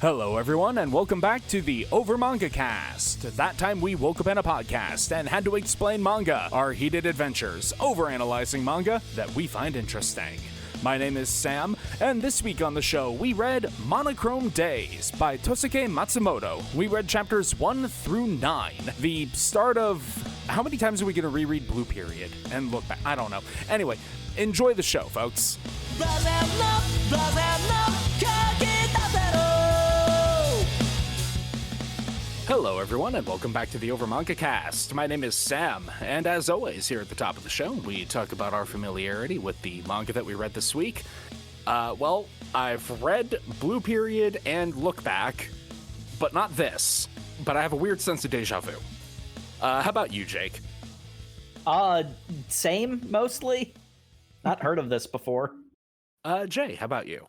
Hello everyone, and welcome back to the Over Manga Cast. That time we woke up in a podcast and had to explain manga, our heated adventures, overanalyzing manga that we find interesting. My name is Sam, and this week on the show we read Monochrome Days by Yosuke Matsumoto. We read chapters 1 through 9, the start of... How many times are we going to reread Blue Period and look back? I don't know. Anyway, enjoy the show, folks. Hello everyone, and welcome back to the Over Manga Cast. My name is Sam, and as always, here at the top of the show, we talk about our familiarity with the manga that we read this week. Well, I've read Blue Period and Look Back, but not this. But I have a weird sense of deja vu. How about you, Jake? Same, mostly. Not heard of this before. Jay, how about you?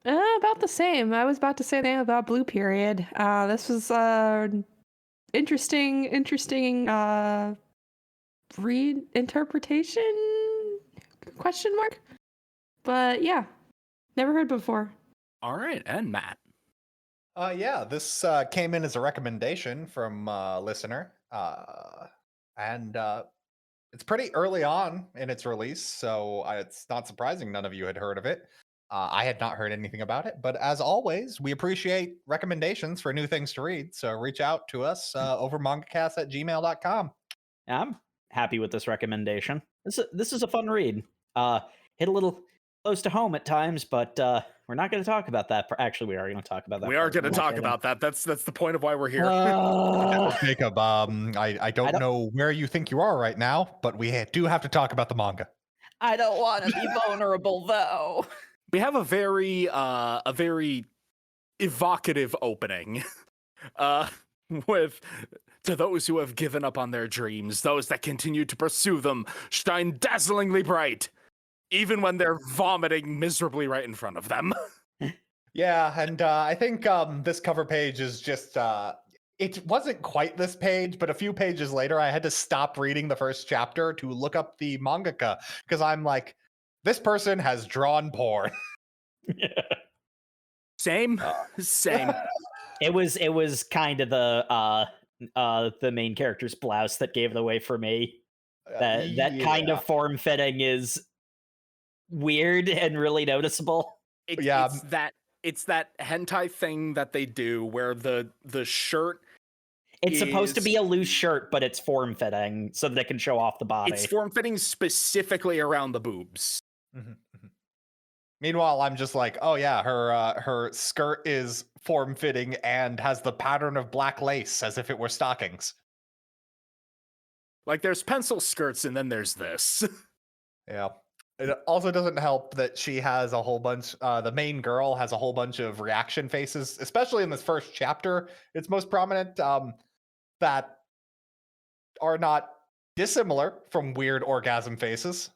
About the same. I was about to say that about Blue Period. This was interesting reinterpretation? Question mark? But yeah, never heard before. All right, and Matt. Yeah, this came in as a recommendation from a listener, and it's pretty early on in its release, so it's not surprising none of you had heard of it. I had not heard anything about it, but as always, we appreciate recommendations for new things to read, so reach out to us over mangacast@gmail.com. I'm happy with this recommendation. This is a fun read. Hit a little close to home at times, but we're not going to talk about that. Actually, we are going to talk about that. We are going to talk about that. That's the point of why we're here. Jacob, I don't know where you think you are right now, but we do have to talk about the manga. I don't want to be vulnerable, though. We have a very evocative opening, with to those who have given up on their dreams, those that continue to pursue them, shine dazzlingly bright, even when they're vomiting miserably right in front of them. Yeah, and I think this cover page is just, it wasn't quite this page, but a few pages later, I had to stop reading the first chapter to look up the mangaka, because I'm like, this person has drawn porn. Same. It was kind of the main character's blouse that gave it away for me. That kind of form fitting is weird and really noticeable. It's that hentai thing that they do where the shirt. It's supposed to be a loose shirt, but it's form fitting so that it can show off the body. It's form fitting specifically around the boobs. Mm-hmm. Meanwhile, I'm just like, oh yeah, her skirt is form-fitting and has the pattern of black lace as if it were stockings. Like there's pencil skirts and then there's this. Yeah. It also doesn't help that she has a whole bunch, the main girl has a whole bunch of reaction faces, especially in this first chapter. It's most prominent, that are not dissimilar from weird orgasm faces.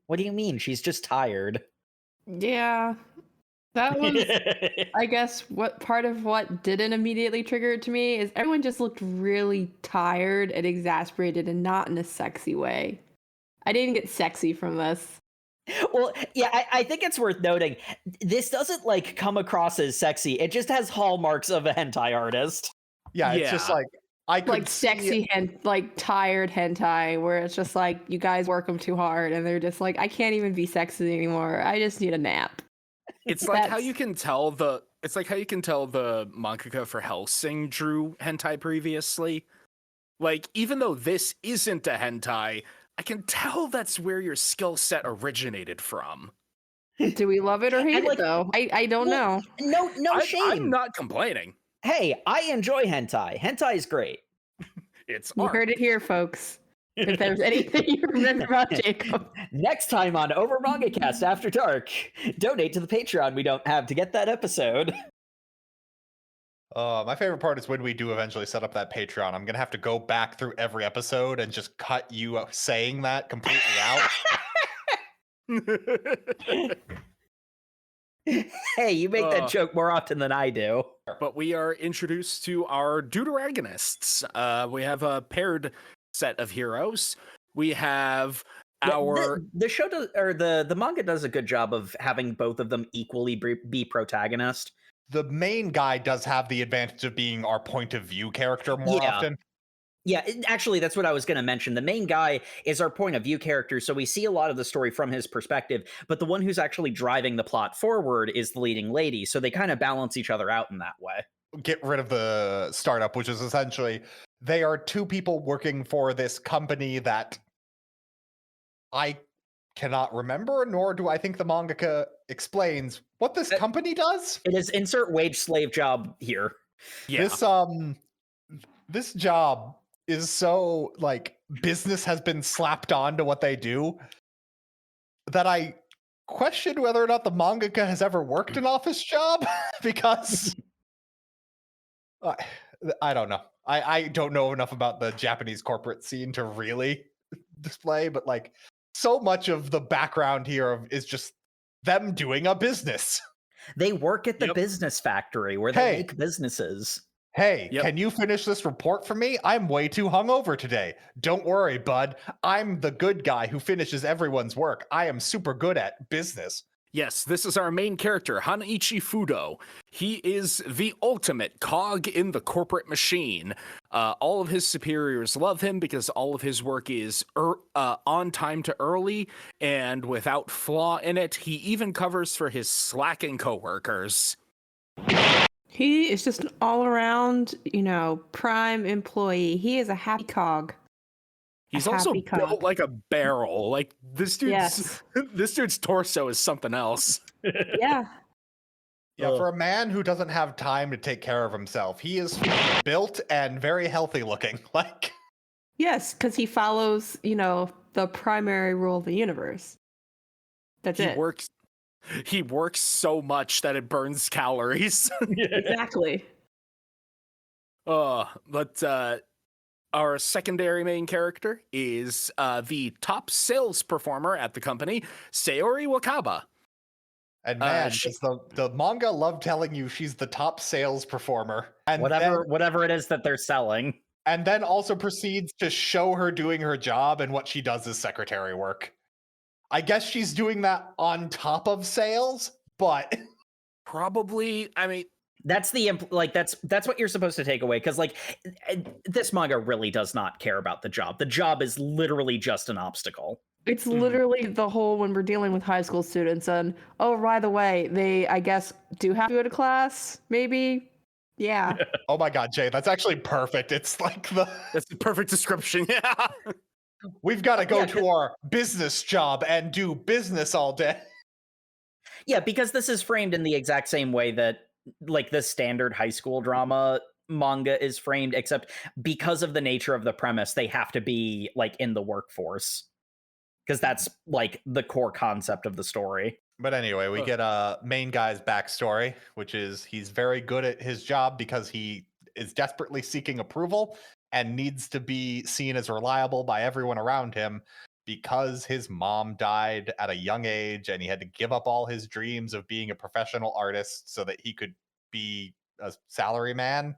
What do you mean? She's just tired. Yeah. That was, I guess, what didn't immediately trigger it to me is everyone just looked really tired and exasperated and not in a sexy way. I didn't get sexy from this. Well, yeah, I think it's worth noting, this doesn't, like, come across as sexy. It just has hallmarks of a hentai artist. Yeah, it's just like, I could like sexy like tired hentai where it's just like you guys work them too hard and they're just like, I can't even be sexy anymore. I just need a nap. It's like how you can tell the mangaka for Hellsing drew hentai previously. Like, even though this isn't a hentai, I can tell that's where your skill set originated from. Do we love it or hate it though? I don't know. No shame. I'm not complaining. Hey, I enjoy hentai. Hentai is great. It's You art. heard it here, folks. If there's anything you remember about Jacob. Next time on Over Manga Cast After Dark, donate to the Patreon we don't have to get that episode. My favorite part is when we do eventually set up that Patreon. I'm going to have to go back through every episode and just cut you saying that completely out. Hey, you make that joke more often than I do. But we are introduced to our deuteragonists. We have a paired set of heroes. We have the show does, or the manga does a good job of having both of them equally be protagonist. the main guy does have the advantage of being our point of view character more often. Yeah, actually, that's what I was going to mention. The main guy is our point of view character, so we see a lot of the story from his perspective, but the one who's actually driving the plot forward is the leading lady, so they kind of balance each other out in that way. Get rid of the startup, which is essentially, they are two people working for this company that I cannot remember, nor do I think the mangaka explains what this company does. It is insert wage slave job here. Yeah. This job is so, like, business has been slapped onto what they do that I question whether or not the mangaka has ever worked an office job because I don't know. I don't know enough about the Japanese corporate scene to really display, but like so much of the background here is just them doing a business. They work at the business factory where they make businesses. Hey, can you finish this report for me? I'm way too hungover today. Don't worry, bud. I'm the good guy who finishes everyone's work. I am super good at business. Yes, this is our main character, Hanichi Fudo. He is the ultimate cog in the corporate machine. All of his superiors love him because all of his work is on time to early and without flaw in it. He even covers for his slacking coworkers. He is just an all-around, prime employee. He is a happy cog. He's also built like a barrel. Like this dude's this dude's torso is something else. Yeah. Yeah, for a man who doesn't have time to take care of himself, he is built and very healthy looking. Like, yes, because he follows, the primary rule of the universe. That's it. He works so much that it burns calories. Exactly. But our secondary main character is the top sales performer at the company, Sayori Wakaba. And man, the manga love telling you she's the top sales performer. And whatever it is that they're selling. And then also proceeds to show her doing her job, and what she does is secretary work. I guess she's doing that on top of sales, but probably, I mean, that's that's what you're supposed to take away, because like this manga really does not care about the job. The job is literally just an obstacle. It's literally the whole when we're dealing with high school students and by the way, they I guess do have to go to class, maybe. Yeah. Oh my god, Jay, that's actually perfect. It's like that's the perfect description. Yeah. We've got to go to our business job and do business all day. Yeah, because this is framed in the exact same way that like the standard high school drama manga is framed, except because of the nature of the premise, they have to be like in the workforce. Because that's like the core concept of the story. But anyway, we get a main guy's backstory, which is he's very good at his job because he is desperately seeking approval and needs to be seen as reliable by everyone around him because his mom died at a young age and he had to give up all his dreams of being a professional artist so that he could be a salary man.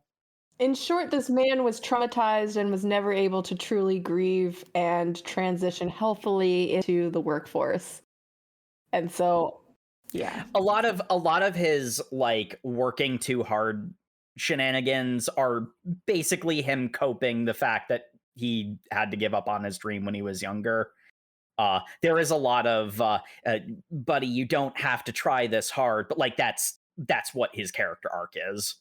In short, this man was traumatized and was never able to truly grieve and transition healthily into the workforce. And so, yeah. A lot of his like working too hard shenanigans are basically him coping the fact that he had to give up on his dream when he was younger. There is a lot of buddy, you don't have to try this hard, but like that's what his character arc is.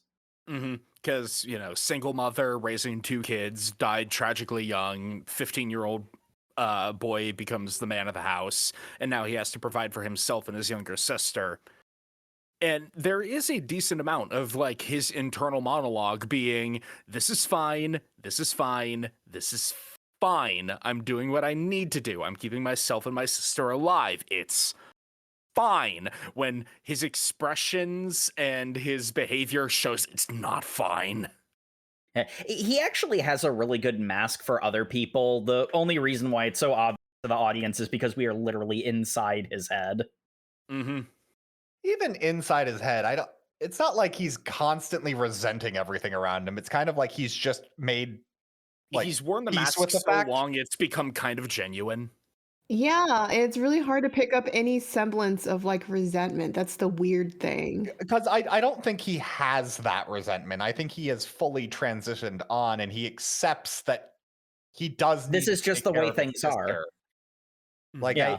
Because single mother raising 2 kids, died tragically young, 15-year-old boy becomes the man of the house, and now he has to provide for himself and his younger sister. And there is a decent amount of like his internal monologue being, this is fine, this is fine, this is fine. I'm doing what I need to do. I'm keeping myself and my sister alive. It's fine. When his expressions and his behavior shows it's not fine. He actually has a really good mask for other people. The only reason why it's so obvious to the audience is because we are literally inside his head. Even inside his head, it's not like he's constantly resenting everything around him. It's kind of like he's just made he's worn the mask so long it's become kind of genuine. Yeah, it's really hard to pick up any semblance of like resentment. That's the weird thing. Because I don't think he has that resentment. I think he has fully transitioned on and he accepts that he does This need is to just take the care way of his things are. sister. Like Yeah.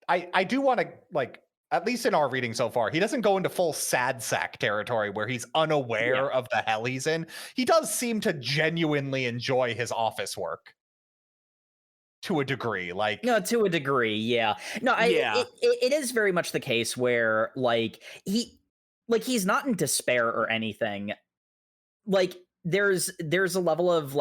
I do want to, like, at least in our reading so far, he doesn't go into full sad sack territory where he's unaware of the hell he's in. He does seem to genuinely enjoy his office work to a degree. Like, No, to a degree, yeah. No, Yeah. it is very much the case where he's not in despair or anything. Like there's a level of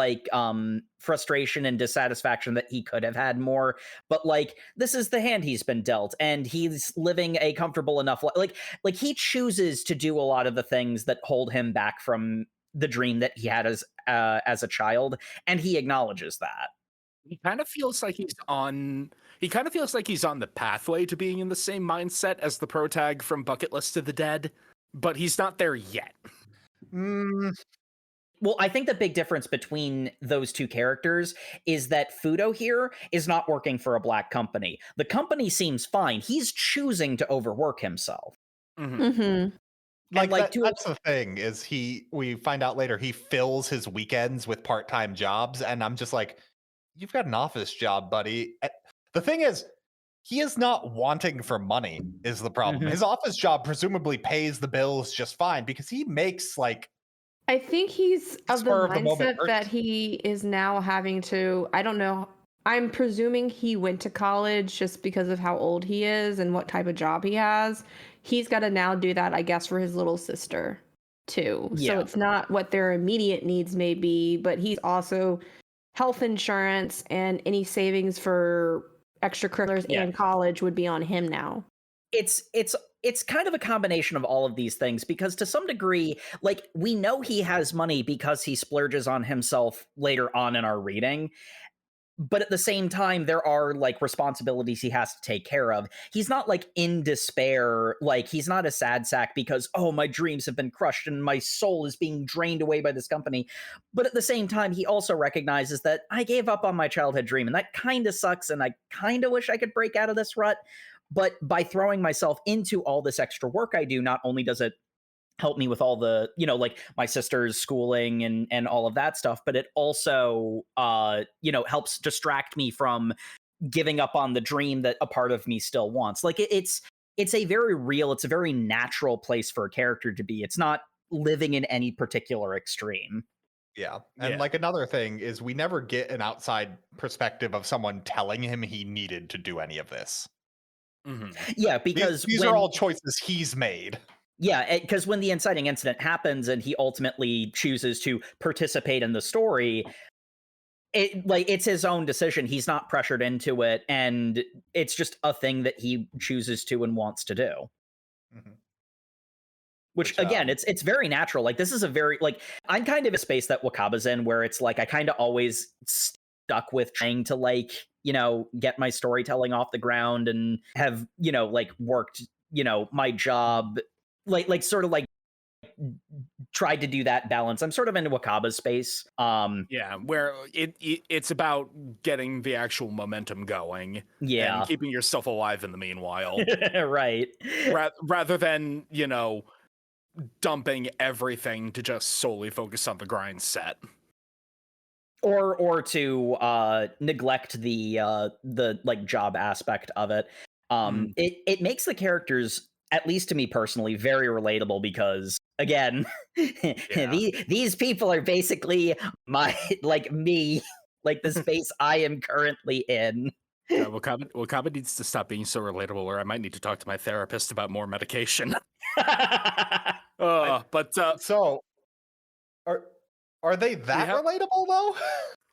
frustration and dissatisfaction that he could have had more, but like this is the hand he's been dealt and he's living a comfortable enough like he chooses to do a lot of the things that hold him back from the dream that he had as a child, and he acknowledges that. He kind of feels like he's on the pathway to being in the same mindset as the protag from Bucket List of the Dead, but he's not there yet. Well, I think the big difference between those two characters is that Fudo here is not working for a black company. The company seems fine. He's choosing to overwork himself. Mm-hmm. like like, that's the thing is we find out later he fills his weekends with part-time jobs, and I'm just like, you've got an office job, buddy. The thing is, he is not wanting for money is the problem. Mhm. His office job presumably pays the bills just fine because he makes like I think he's of the spur of the moment mindset that he is now having to, I don't know. I'm presuming he went to college just because of how old he is and what type of job he has. He's got to now do that, I guess, for his little sister too. So Yeah. it's not what their immediate needs may be, but he's also health insurance and any savings for extracurriculars Yeah. and college would be on him now. It's kind of a combination of all of these things, because to some degree, like, we know he has money because he splurges on himself later on in our reading. But at the same time, there are like responsibilities he has to take care of. He's not like in despair, like he's not a sad sack because, oh, my dreams have been crushed and my soul is being drained away by this company. But at the same time, he also recognizes that I gave up on my childhood dream and that kind of sucks and I kind of wish I could break out of this rut. But by throwing myself into all this extra work I do, not only does it help me with all the, like my sister's schooling and all of that stuff, but it also helps distract me from giving up on the dream that a part of me still wants. Like it's a very real, it's a very natural place for a character to be. It's not living in any particular extreme. yeah. And like another thing is we never get an outside perspective of someone telling him he needed to do any of this. Yeah, because these are all choices he's made. Yeah, because when the inciting incident happens and he ultimately chooses to participate in the story, it's his own decision. He's not pressured into it, and it's just a thing that he chooses to and wants to do. Mm-hmm. Which again, it's very natural. Like, this is a very, like, I'm kind of a space that Wakaba's in where it's like I kind of always stuck with trying to, like, get my storytelling off the ground and have, like, worked, my job, like sort of like tried to do that balance. I'm sort of into Wakaba's space. Where it's about getting the actual momentum going. Yeah. And keeping yourself alive in the meanwhile. Right. Rather than, dumping everything to just solely focus on the grind set. Or to neglect the like job aspect of it. It makes the characters, at least to me personally, very relatable because, again, these people are basically me, like the space I am currently in. Wakaba needs to stop being so relatable, or I might need to talk to my therapist about more medication. So are they that relatable though?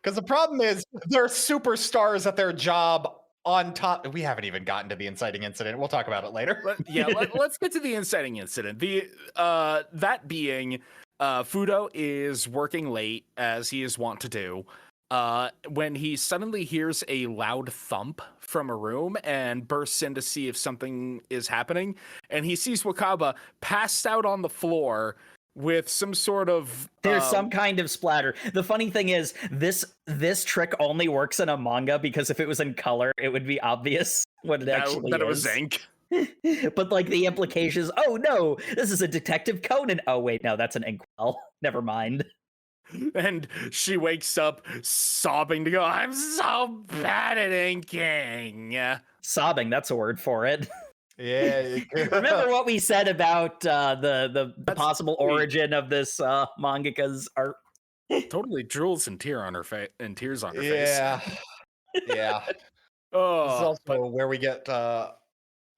Because the problem is they're superstars at their job. On top, we haven't even gotten to the inciting incident. We'll talk about it later. Let's get to the inciting incident. That being, Fudo is working late as he is wont to do. When he suddenly hears a loud thump from a room and bursts in to see if something is happening, and he sees Wakaba passed out on the floor, with some sort of there's some kind of splatter. The funny thing is this trick only works in a manga because if it was in color it would be obvious what it actually that is. It was ink. But like the implication is, oh no, this is a Detective Conan. Oh wait, no, that's an inkwell. Never mind. And she wakes up sobbing to go, I'm so bad at inking. Sobbing, that's a word for it. Yeah. Remember what we said about the possible origin of this mangaka's art? Totally drools and tears on her face. Yeah. Yeah. Oh, this is also where we get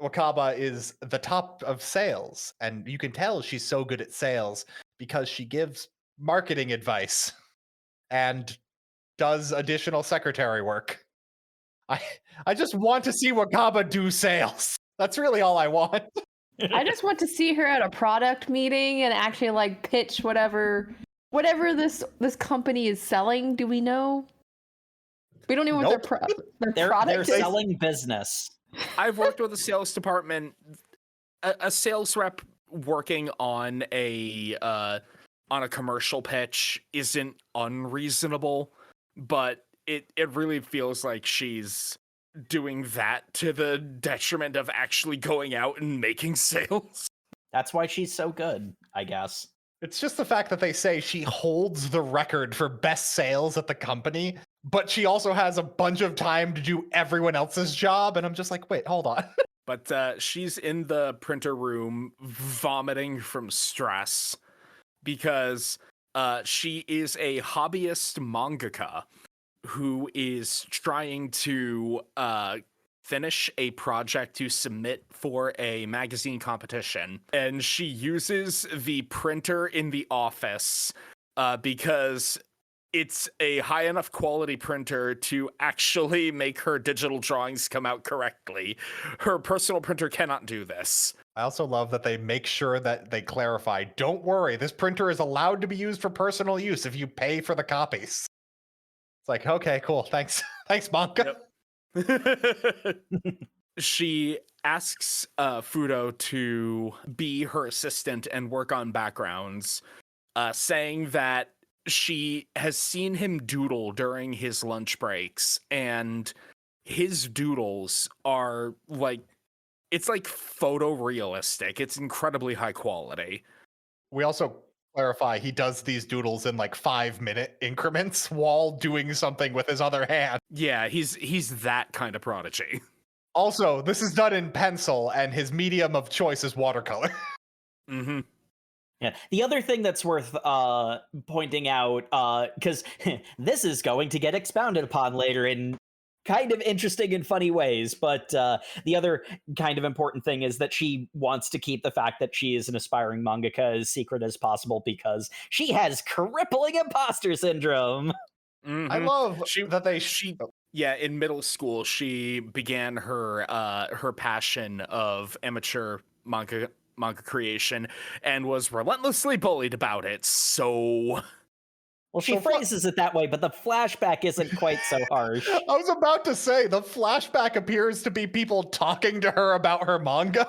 Wakaba is the top of sales, and you can tell she's so good at sales because she gives marketing advice and does additional secretary work. I just want to see Wakaba do sales. That's really all I want. I just want to see her at a product meeting and actually like pitch whatever this company is selling. Do we know? We don't know what Nope. their product they're is. selling business. I've worked with a sales department, a sales rep working on a commercial pitch isn't unreasonable, but it really feels like she's doing that to the detriment of actually going out and making sales. That's why she's so good, I guess. It's just the fact that they say she holds the record for best sales at the company, but she also has a bunch of time to do everyone else's job. And I'm just like, wait, hold on. But she's in the printer room vomiting from stress because she is a hobbyist mangaka who is trying to finish a project to submit for a magazine competition. And she uses the printer in the office because it's a high enough quality printer to actually make her digital drawings come out correctly. Her personal printer cannot do this. I also love that they make sure that they clarify, don't worry, this printer is allowed to be used for personal use if you pay for the copies. It's like, okay, cool. Thanks. Thanks, manga. Yep. She asks Fudo to be her assistant and work on backgrounds, saying that she has seen him doodle during his lunch breaks, and his doodles are like, it's like photorealistic. It's incredibly high quality. We also clarify he does these doodles in like 5-minute increments while doing something with his other hand. Yeah, he's that kind of prodigy. Also, this is done in pencil, and his medium of choice is watercolor. Mm-hmm. Yeah. The other thing that's worth pointing out, because this is going to get expounded upon later in kind of interesting and funny ways, but the other kind of important thing is that she wants to keep the fact that she is an aspiring mangaka as secret as possible because she has crippling imposter syndrome. Mm-hmm. I love that they... Yeah, in middle school, she began her passion of amateur manga creation and was relentlessly bullied about it. So, well, she phrases it that way, but the flashback isn't quite so harsh. I was about to say, the flashback appears to be people talking to her about her manga.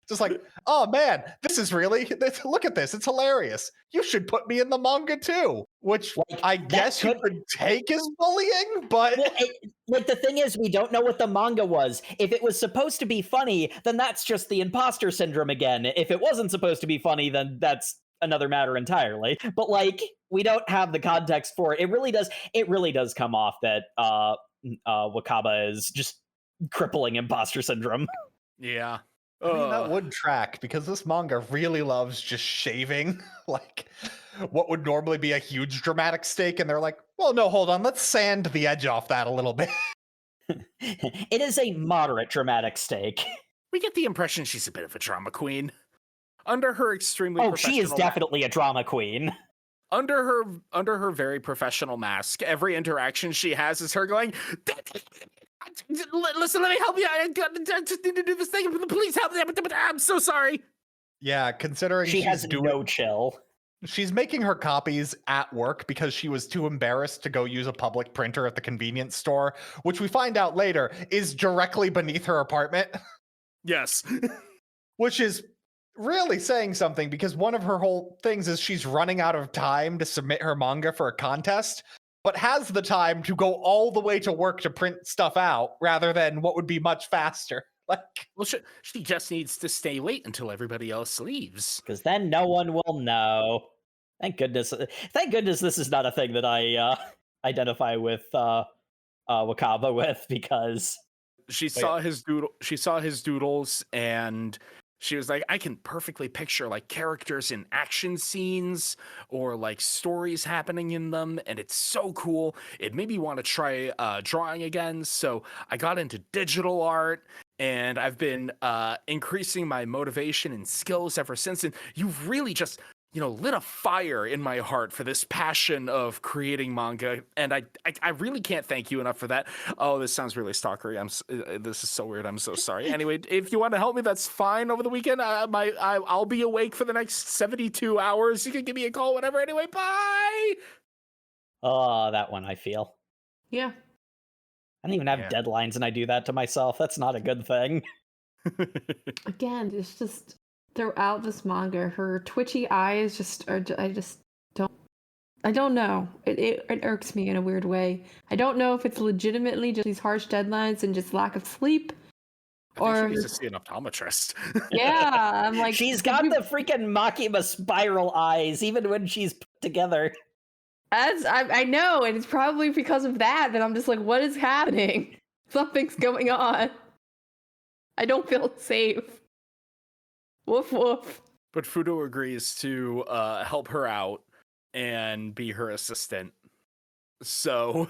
Just like, oh man, this is really, look at this, it's hilarious. You should put me in the manga too. Which like, I guess you could take as bullying, but... Well, like the thing is, we don't know what the manga was. If it was supposed to be funny, then that's just the imposter syndrome again. If it wasn't supposed to be funny, then that's another matter entirely. But like, we don't have the context for it. It really does come off that Wakaba is just crippling imposter syndrome. Yeah. I mean, that would track because this manga really loves just shaving like what would normally be a huge dramatic stake. And they're like, well, no, hold on. Let's sand the edge off that a little bit. It is a moderate dramatic stake. We get the impression she's a bit of a drama queen. Under her extremely she is definitely a drama queen. Under her very professional mask, every interaction she has is her going, listen, let me help you. I just need to do this thing. Please help me. I'm so sorry. Yeah, considering she has no chill. She's making her copies at work because she was too embarrassed to go use a public printer at the convenience store, which we find out later is directly beneath her apartment. Yes. Which is really saying something, because one of her whole things is she's running out of time to submit her manga for a contest, but has the time to go all the way to work to print stuff out rather than what would be much faster. Like, Well, she just needs to stay late until everybody else leaves. Because then no one will know. Thank goodness. Thank goodness this is not a thing that I identify with Wakaba with, because She saw his doodles, and she was like, I can perfectly picture like characters in action scenes or like stories happening in them, and it's so cool. It made me want to try drawing again, so I got into digital art, and I've been increasing my motivation and skills ever since. And you've really just, lit a fire in my heart for this passion of creating manga, and I really can't thank you enough for that. Oh, this sounds really stalkery. This is so weird. I'm so sorry. Anyway, if you want to help me, that's fine. Over the weekend, I'll be awake for the next 72 hours. You can give me a call, whatever. Anyway, bye. Oh, that one I feel. Yeah. I don't even have deadlines, and I do that to myself. That's not a good thing. Again, it's just throughout this manga, her twitchy eyes I don't know. It irks me in a weird way. I don't know if it's legitimately just these harsh deadlines and just lack of sleep. Or she needs to see an optometrist. Yeah, I'm like, she's got the freaking Makima spiral eyes, even when she's put together. I know, and it's probably because of that I'm just like, what is happening? Something's going on. I don't feel safe. Woof woof. But Fudo agrees to help her out and be her assistant. So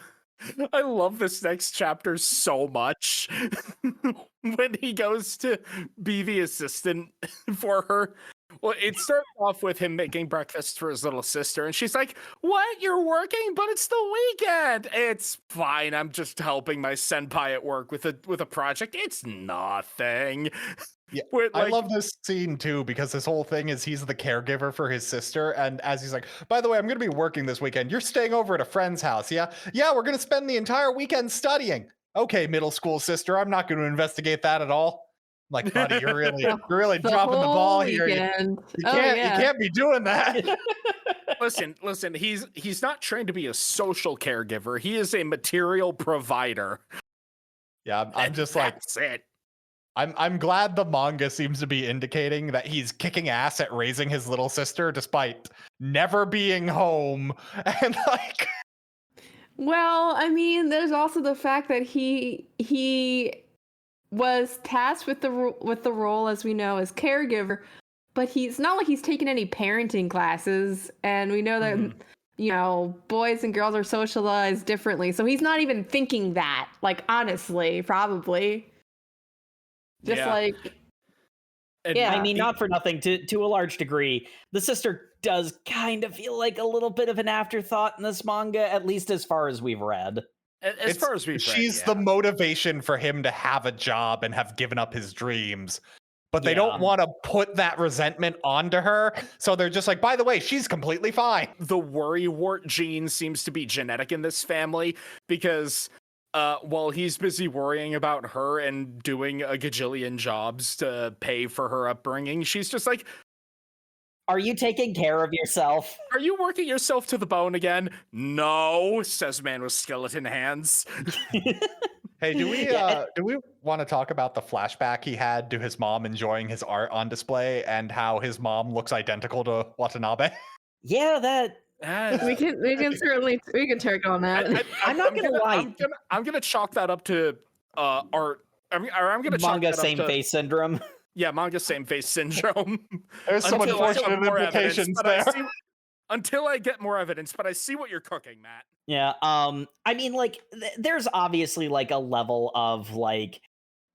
I love this next chapter so much. When he goes to be the assistant for her. Well, it starts off with him making breakfast for his little sister, and she's like, what? You're working? But it's the weekend. It's fine. I'm just helping my senpai at work with a project. It's nothing. Yeah, I love this scene too, because this whole thing is he's the caregiver for his sister, and as he's like, by the way, I'm going to be working this weekend. You're staying over at a friend's house, yeah? Yeah, we're going to spend the entire weekend studying. Okay, middle school sister, I'm not going to investigate that at all. Like, buddy, you're really dropping the ball here. You can't be doing that. Listen, he's not trained to be a social caregiver. He is a material provider. Yeah, I'm just like, that's it. I'm glad the manga seems to be indicating that he's kicking ass at raising his little sister despite never being home. And like, well, I mean, there's also the fact that he was tasked with the role, as we know, as caregiver, but he's not like he's taken any parenting classes, and we know that boys and girls are socialized differently, so he's not even thinking that. Like, honestly, probably just I mean, not for nothing, to a large degree, the sister does kind of feel like a little bit of an afterthought in this manga, at least as far as we've read. She's the motivation for him to have a job and have given up his dreams, but they don't want to put that resentment onto her, so they're just like, by the way, she's completely fine. The worrywart gene seems to be genetic in this family, because while he's busy worrying about her and doing a gajillion jobs to pay for her upbringing, she's just like, are you taking care of yourself? Are you working yourself to the bone again? No, says man with skeleton hands. Hey, do we want to talk about the flashback he had to his mom enjoying his art on display and how his mom looks identical to Watanabe? Yeah, that we can certainly take on that. I'm not gonna lie. I'm gonna chalk that up to art. I'm gonna chalk manga that same up to, face syndrome. Yeah, manga same face syndrome. There's some unfortunate implications there. Until I get more evidence, but I see what you're cooking, Matt. Yeah. I mean, like, there's obviously like a level of like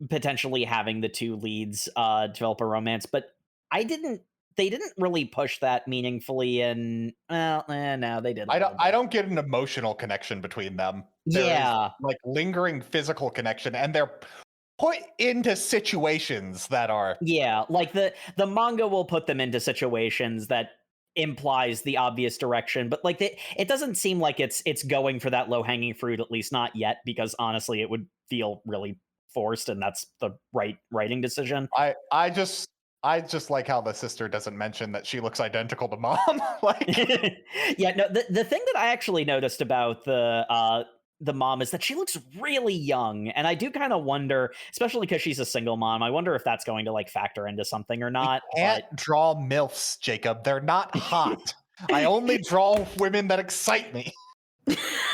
potentially having the two leads develop a romance, but they didn't really push that meaningfully, and no, they didn't. I don't get an emotional connection between them. There is, like, lingering physical connection, and they're put into situations that are like the manga will put them into situations that implies the obvious direction, but like it doesn't seem like it's going for that low-hanging fruit, at least not yet, because honestly it would feel really forced, and that's the right writing decision. I just I just like how the sister doesn't mention that she looks identical to mom. Yeah, no, the thing that I actually noticed about the mom is that she looks really young, and I do kind of wonder, especially because she's a single mom, I wonder if that's going to like factor into something or not. We can't draw MILFs, Jacob. They're not hot. I only draw women that excite me.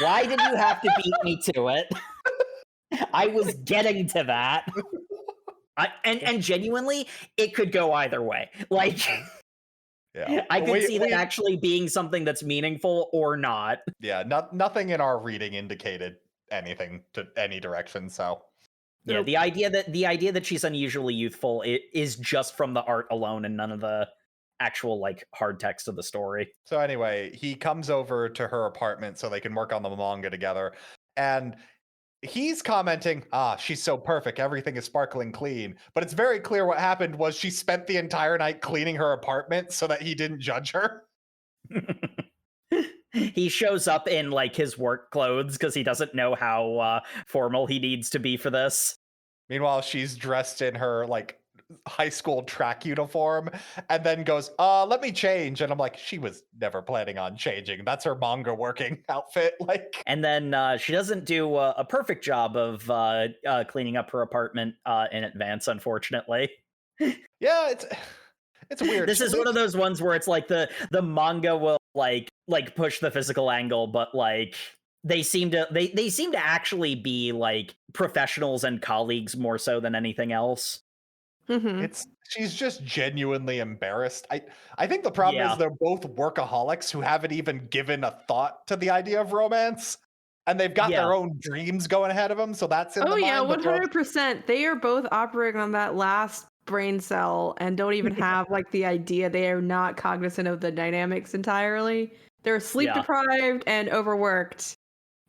Why did you have to beat me to it? I was getting to that. And genuinely, it could go either way. Like, yeah, I could see that actually being something that's meaningful or not. Yeah, nothing in our reading indicated anything to any direction. So, yeah, the idea that she's unusually youthful is just from the art alone, and none of the actual like hard text of the story. So anyway, he comes over to her apartment so they can work on the manga together, and he's commenting, she's so perfect. Everything is sparkling clean. But it's very clear what happened was she spent the entire night cleaning her apartment so that he didn't judge her. He shows up in like his work clothes because he doesn't know how formal he needs to be for this. Meanwhile, she's dressed in her like high school track uniform and then goes, let me change. And I'm like, she was never planning on changing. That's her manga working outfit. Like, and then she doesn't do a perfect job of cleaning up her apartment in advance, unfortunately. Yeah, it's weird. This is one of those ones where it's like the manga will like push the physical angle, but like they seem to actually be like professionals and colleagues more so than anything else. Mm-hmm. She's just genuinely embarrassed. I think the problem is they're both workaholics who haven't even given a thought to the idea of romance, and they've got their own dreams going ahead of them. So that's in the mind. 100%. They are both operating on that last brain cell and don't even have like the idea. They are not cognizant of the dynamics entirely. They're sleep deprived and overworked.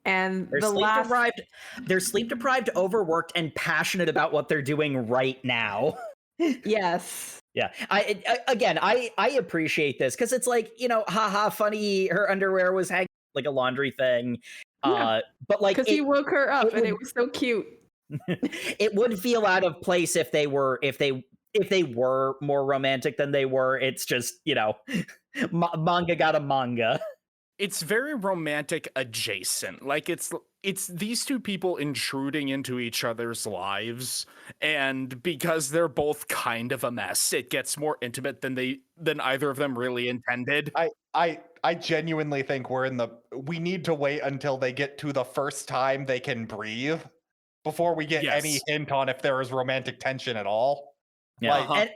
And they're sleep deprived, overworked, and passionate about what they're doing right now. Yes. Yeah. I appreciate this because it's like, haha, funny. Her underwear was hanging like a laundry thing. Yeah. But like, because he woke her up and it was so cute. It would feel out of place if they were more romantic than they were. It's just, manga got a manga. It's very romantic adjacent. Like it's these two people intruding into each other's lives, and because they're both kind of a mess, it gets more intimate than either of them really intended. I genuinely think we need to wait until they get to the first time they can breathe before we get any hint on if there is romantic tension at all. Yeah.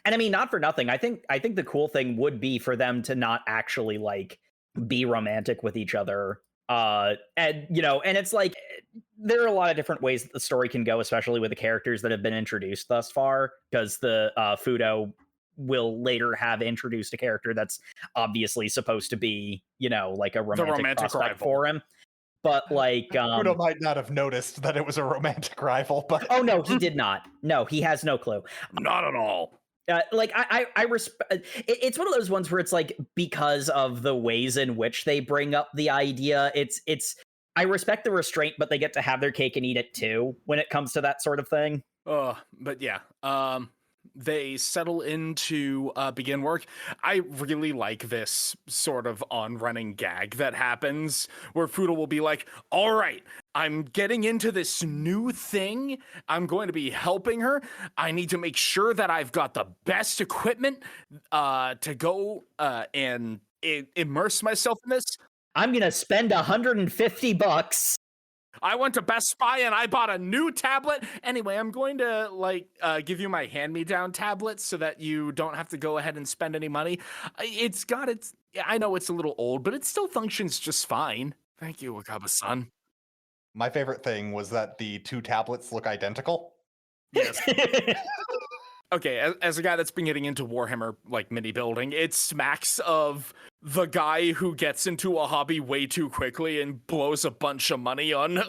And I mean, not for nothing. I think the cool thing would be for them to not actually like be romantic with each other. And it's like there are a lot of different ways that the story can go, especially with the characters that have been introduced thus far, because the Fudo will later have introduced a character that's obviously supposed to be, like a romantic prospect rival for him. But like Fudo might not have noticed that it was a romantic rival, but oh no, he did not. No, he has no clue. Not at all. Like I respect. It's one of those ones where it's like, because of the ways in which they bring up the idea, it's I respect the restraint, but they get to have their cake and eat it too when it comes to that sort of thing. But yeah, they settle into begin work. I really like this sort of on-running gag that happens where Fudo will be like, all right, I'm getting into this new thing. I'm going to be helping her. I need to make sure that I've got the best equipment to go and immerse myself in this. I'm going to spend $150. I went to Best Buy and I bought a new tablet. Anyway, I'm going to give you my hand-me-down tablet so that you don't have to go ahead and spend any money. I know it's a little old, but it still functions just fine. Thank you, Wakaba-san. My favorite thing was that the two tablets look identical. Yes. Okay, as a guy that's been getting into Warhammer, like, mini building, it smacks of the guy who gets into a hobby way too quickly and blows a bunch of money on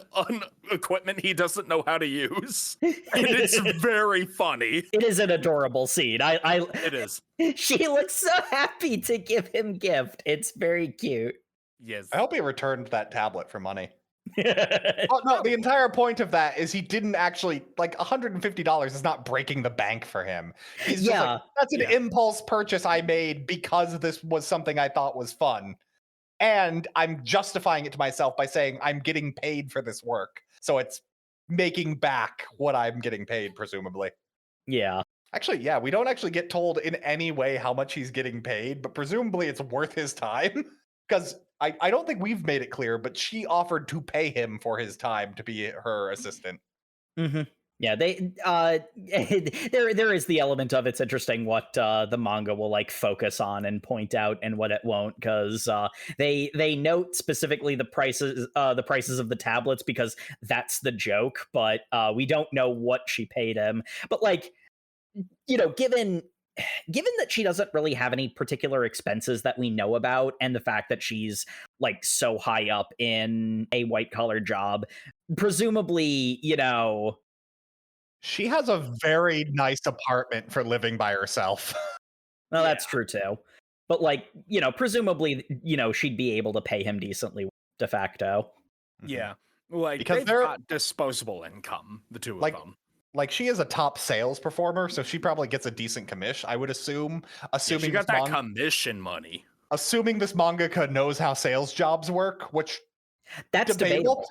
equipment he doesn't know how to use. And it's very funny. It is an adorable scene. It is. She looks so happy to give him gift. It's very cute. Yes. I hope he returned that tablet for money. Well, no, the entire point of that is he didn't actually, like, $150 is not breaking the bank for him. He's just like, that's an impulse purchase I made because this was something I thought was fun. And I'm justifying it to myself by saying I'm getting paid for this work. So it's making back what I'm getting paid, presumably. Yeah. Actually, yeah, we don't actually get told in any way how much he's getting paid, but presumably it's worth his time. Because I don't think we've made it clear, but she offered to pay him for his time to be her assistant. Mm-hmm. Yeah, they there is the element of it's interesting what the manga will like focus on and point out and what it won't, because they note specifically the prices of the tablets because that's the joke, but we don't know what she paid him. But like, you know, given that she doesn't really have any particular expenses that we know about, and the fact that she's like so high up in a white collar job, presumably, you know, she has a very nice apartment for living by herself. well, that's true too. But like, you know, presumably, you know, she'd be able to pay him decently de facto. Yeah. Like, because they've got disposable income, the two of them. Like, she is a top sales performer, so she probably gets a decent commish, I would assume. Assuming she got that commission money. Assuming this mangaka knows how sales jobs work, which that's debatable.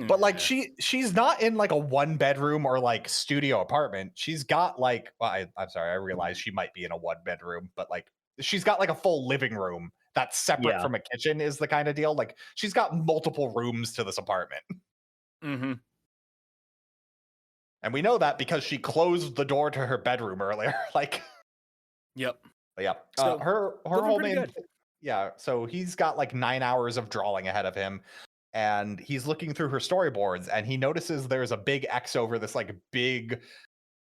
But like, she's not in like a 1-bedroom or like studio apartment. She's got like, well, I'm sorry, I realize she might be in a 1-bedroom, but like, she's got like a full living room that's separate from a kitchen, is the kind of deal. Like, she's got multiple rooms to this apartment. Mm-hmm. And we know that because she closed the door to her bedroom earlier. Like, yep. Yeah. So, her whole main, good. yeah. So he's got like 9 hours of drawing ahead of him, and he's looking through her storyboards, and he notices there's a big X over this like big,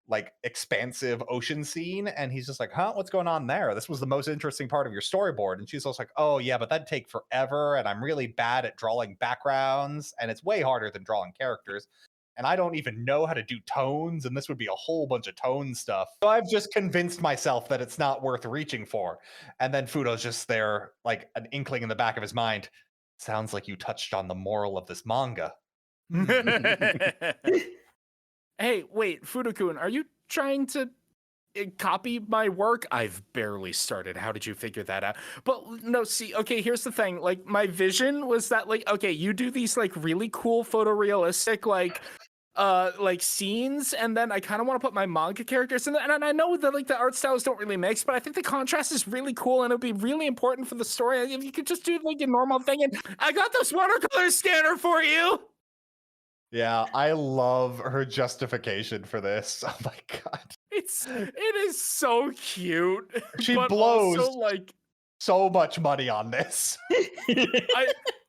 like expansive ocean scene, and he's just like, huh, what's going on there? This was the most interesting part of your storyboard. And she's also like, oh yeah, but that'd take forever, and I'm really bad at drawing backgrounds, and it's way harder than drawing characters. And I don't even know how to do tones, and this would be a whole bunch of tone stuff. So I've just convinced myself that it's not worth reaching for. And then Fudo's just there, like an inkling in the back of his mind. Sounds like you touched on the moral of this manga. Hey, wait, Fudo-kun, are you trying to copy my work? I've barely started. How did you figure that out? But no, see, okay, here's the thing. Like, my vision was that, like, okay, you do these like really cool photorealistic like scenes, and then I kind of want to put my manga characters in there. And I know that like the art styles don't really mix, but I think the contrast is really cool, and it would be really important for the story if you could just do like a normal thing. And I got this watercolor scanner for you. Yeah, I love her justification for this. Oh my god. It is so cute. She but blows also, like, so much money on this.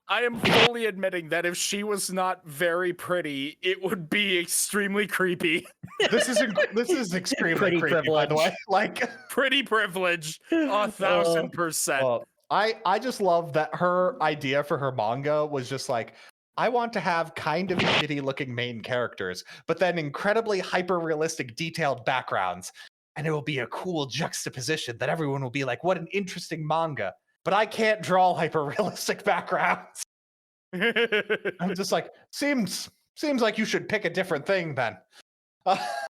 I am fully admitting that if she was not very pretty, it would be extremely creepy. This is extremely creepy, by the way. Like, pretty privilege, 1,000%. Well, I just love that her idea for her manga was just like, I want to have kind of shitty looking main characters, but then incredibly hyper realistic detailed backgrounds. And it will be a cool juxtaposition that everyone will be like, what an interesting manga. But I can't draw hyper realistic backgrounds. I'm just like, seems like you should pick a different thing then.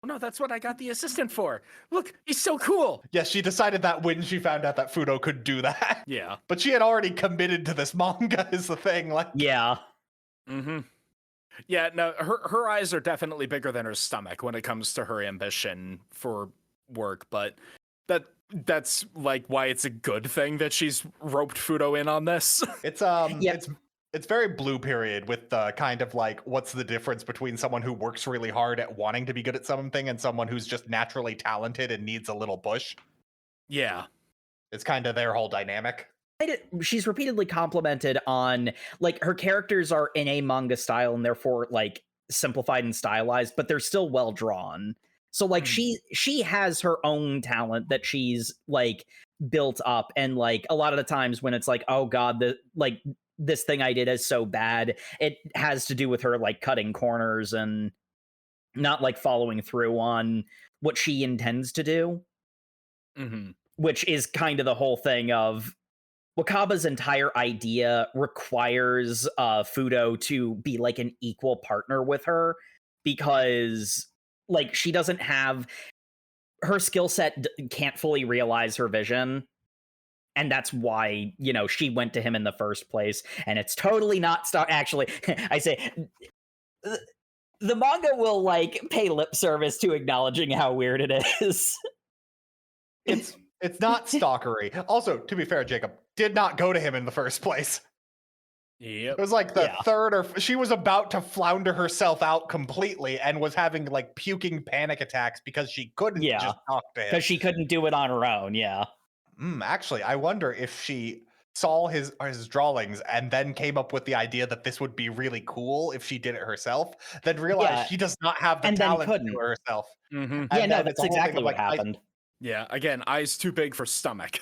No, that's what I got the assistant for. Look, he's so cool. Yes, she decided that when she found out that Fudo could do that. Yeah. But she had already committed to this manga is the thing. Like, yeah. Mm-hmm. Yeah, no, her eyes are definitely bigger than her stomach when it comes to her ambition for work, but that's like why it's a good thing that she's roped Fudo in on this. It's it's very Blue Period with the kind of like, what's the difference between someone who works really hard at wanting to be good at something and someone who's just naturally talented and needs a little push. Yeah. It's kind of their whole dynamic. She's repeatedly complimented on like her characters are in a manga style and therefore like simplified and stylized, but they're still well drawn. So like she has her own talent that she's like built up, and like a lot of the times when it's like, oh god, this thing I did is so bad, it has to do with her like cutting corners and not like following through on what she intends to do. Mm-hmm. Which is kind of the whole thing of Wakaba's entire idea requires Fudo to be like an equal partner with her, because like she doesn't have her skill set, can't fully realize her vision. And that's why, you know, she went to him in the first place. And it's totally not actually, I say the manga will like pay lip service to acknowledging how weird it is. It's not stalkery. Also, to be fair, Jacob did not go to him in the first place. Yep. It was like the third, or she was about to flounder herself out completely and was having like puking panic attacks because she couldn't just talk to him. Because she couldn't do it on her own, Actually, I wonder if she saw his drawings and then came up with the idea that this would be really cool if she did it herself, then realized she does not have the talent to do it herself. Mm-hmm. That's exactly what happened. Yeah, again, eyes too big for stomach.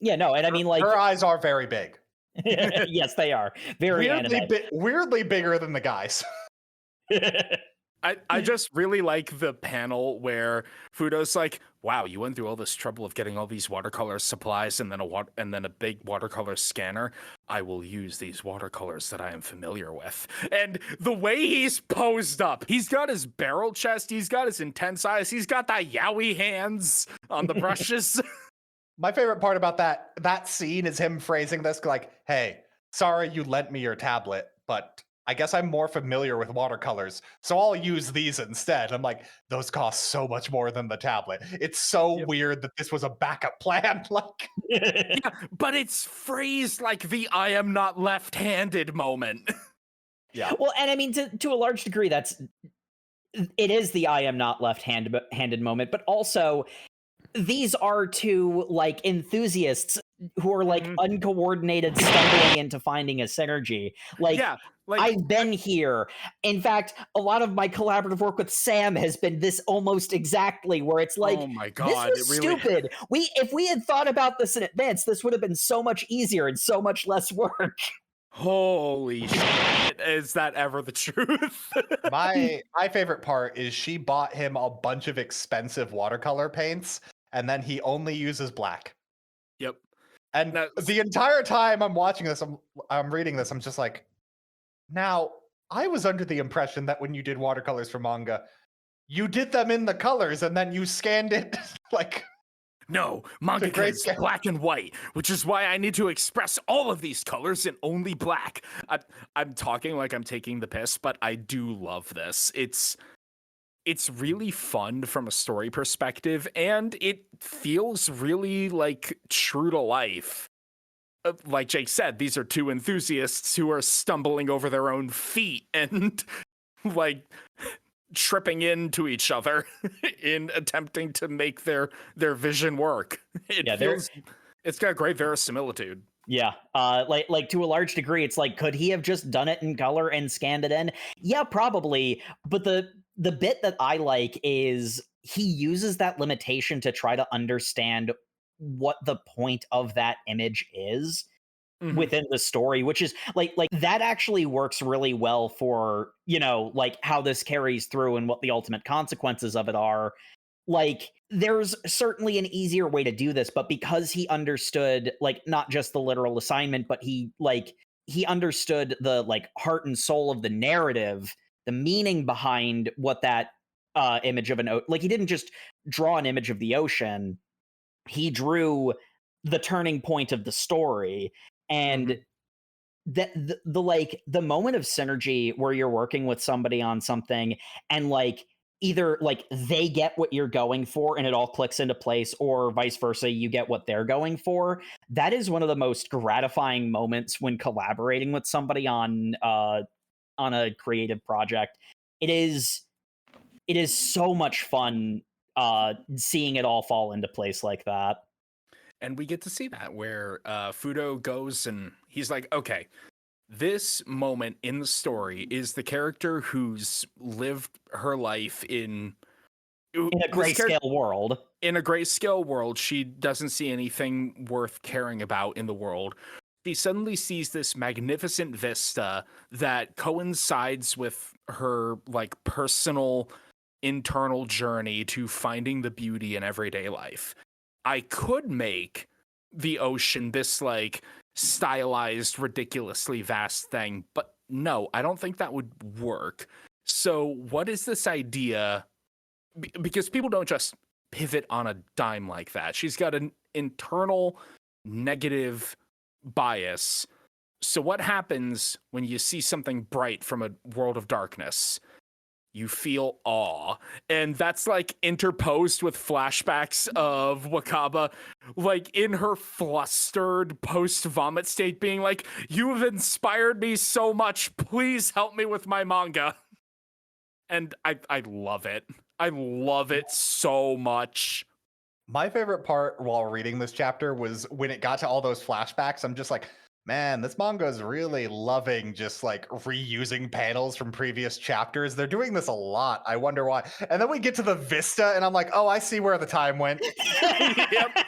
Yeah, no, and I mean, like, her eyes are very big. Yes, they are very weirdly bigger than the guys. I just really like the panel where Fudo's like, "Wow, you went through all this trouble of getting all these watercolor supplies and then a big watercolor scanner. I will use these watercolors that I am familiar with." And the way he's posed up, he's got his barrel chest, he's got his intense eyes, he's got the yaoi hands on the brushes. My favorite part about that scene is him phrasing this like, "Hey, sorry you lent me your tablet, but I guess I'm more familiar with watercolors, so I'll use these instead." I'm like, those cost so much more than the tablet. It's so weird that this was a backup plan. Like, yeah, but it's phrased like the "I am not left-handed" moment. Yeah. Well, and I mean, to a large degree, it is the "I am not left-handed" moment, but also these are two like enthusiasts who are like uncoordinated, stumbling into finding a synergy. Like, I've been here. In fact, a lot of my collaborative work with Sam has been this almost exactly, where it's like, oh my God, this was stupid. If we had thought about this in advance, this would have been so much easier and so much less work. Holy shit, is that ever the truth? My favorite part is she bought him a bunch of expensive watercolor paints, and then he only uses black. Yep. And the entire time I'm watching this, I'm reading this, I'm just like, now, I was under the impression that when you did watercolors for manga, you did them in the colors and then you scanned it like... No, manga is black and white, which is why I need to express all of these colors in only black. I'm talking like I'm taking the piss, but I do love this. It's really fun from a story perspective, and it feels really like true to life. Like Jake said, these are two enthusiasts who are stumbling over their own feet and like tripping into each other in attempting to make their vision work. It's got great verisimilitude. Yeah, like to a large degree, it's like, could he have just done it in color and scanned it in? Yeah, probably. But the bit that I like is he uses that limitation to try to understand what the point of that image is within the story, which is like that actually works really well for, you know, like how this carries through and what the ultimate consequences of it are. Like, there's certainly an easier way to do this, but because he understood like not just the literal assignment, but he understood the like heart and soul of the narrative, the meaning behind what that image of like, he didn't just draw an image of the ocean, he drew the turning point of the story. And that the moment of synergy where you're working with somebody on something and like either like they get what you're going for and it all clicks into place, or vice versa, you get what they're going for. That is one of the most gratifying moments when collaborating with somebody on a creative project. It is so much fun seeing it all fall into place like that. And we get to see that where Fudo goes and he's like, okay, this moment in the story is the character who's lived her life in a grayscale world. In a grayscale world, she doesn't see anything worth caring about in the world. She suddenly sees this magnificent vista that coincides with her like personal internal journey to finding the beauty in everyday life. I could make the ocean, this like stylized, ridiculously vast thing. But no, I don't think that would work. So what is this idea? Because people don't just pivot on a dime like that. She's got an internal negative bias. So what happens when you see something bright from a world of darkness? You feel awe. And that's like interposed with flashbacks of Wakaba, like in her flustered post-vomit state being like, you have inspired me so much. Please help me with my manga. And I love it. I love it so much. My favorite part while reading this chapter was when it got to all those flashbacks. I'm just like, man, this manga is really loving just like reusing panels from previous chapters. They're doing this a lot. I wonder why. And then we get to the vista and I'm like, oh, I see where the time went. Yep.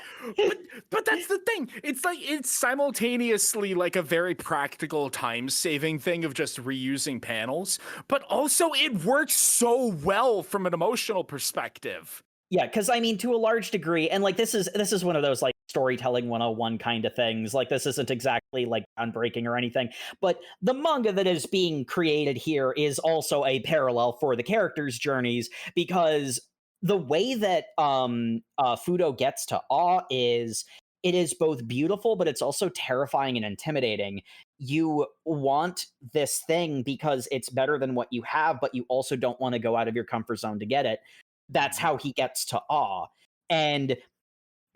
But that's the thing. It's like it's simultaneously like a very practical time-saving thing of just reusing panels, but also it works so well from an emotional perspective. Yeah, because I mean, to a large degree, and like this is one of those like storytelling 101 kind of things. Like this isn't exactly like groundbreaking or anything, but the manga that is being created here is also a parallel for the characters' journeys, because the way that Fudo gets to awe is it is both beautiful, but it's also terrifying and intimidating. You want this thing because it's better than what you have, but you also don't want to go out of your comfort zone to get it. That's how he gets to awe. And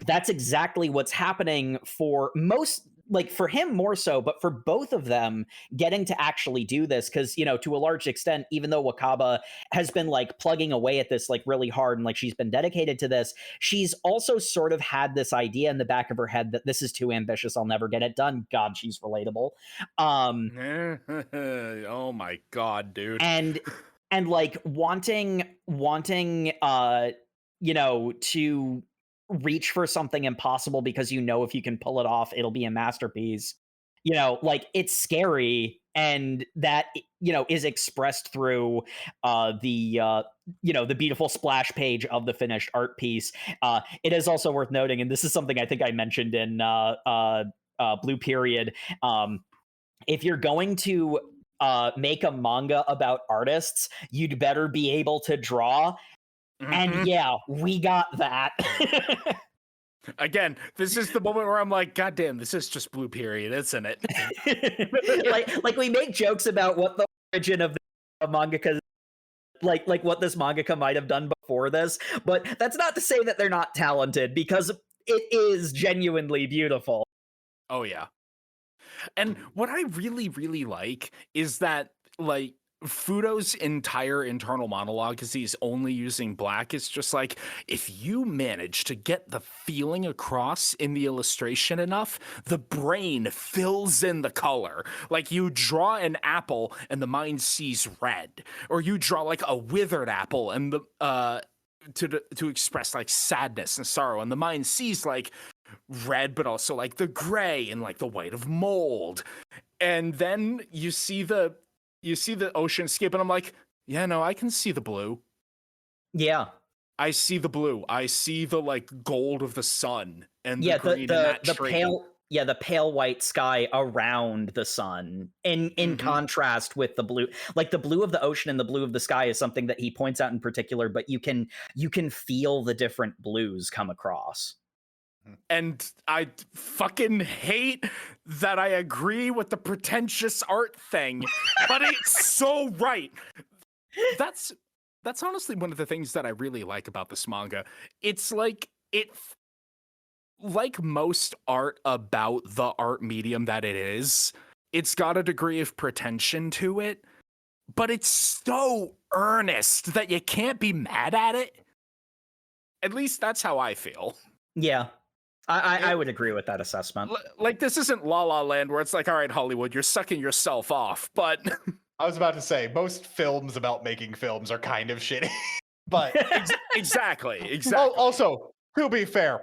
that's exactly what's happening for most, like for him more so, but for both of them getting to actually do this. Because, you know, to a large extent, even though Wakaba has been like plugging away at this like really hard and like she's been dedicated to this, she's also sort of had this idea in the back of her head that this is too ambitious, I'll never get it done. God, she's relatable. Oh my God, dude. And like wanting you know, to reach for something impossible because you know if you can pull it off it'll be a masterpiece, you know, like it's scary, and that, you know, is expressed through the you know, the beautiful splash page of the finished art piece. It is also worth noting, and this is something I think I mentioned in Blue Period, if you're going to make a manga about artists, you'd better be able to draw. And yeah, we got that. Again, this is the moment where I'm like, God damn, this is just Blue Period, isn't it? like we make jokes about what the origin of the mangaka, like what this mangaka might have done before this, but that's not to say that they're not talented, because it is genuinely beautiful. Oh yeah. And what I really, really like is that, like, Fudo's entire internal monologue, because he's only using black, is just like, if you manage to get the feeling across in the illustration enough, the brain fills in the color. Like, you draw an apple and the mind sees red, or you draw like a withered apple and the to express like sadness and sorrow, and the mind sees like red, but also like the gray and like the white of mold. And then you see the oceanscape, and I'm like, yeah, no, I can see the blue. Yeah. I see the blue. I see the like gold of the sun and yeah, the green in that tree. The pale white sky around the sun in contrast with the blue. Like the blue of the ocean and the blue of the sky is something that he points out in particular, but you can feel the different blues come across. And I fucking hate that I agree with the pretentious art thing, but it's so right. That's honestly one of the things that I really like about this manga. It's like like most art about the art medium that it is, it's got a degree of pretension to it, but it's so earnest that you can't be mad at it. At least that's how I feel. Yeah. I would agree with that assessment. Like, this isn't La La Land where it's like, all right, Hollywood, you're sucking yourself off, but... I was about to say, most films about making films are kind of shitty, but... Exactly. Also, to be fair,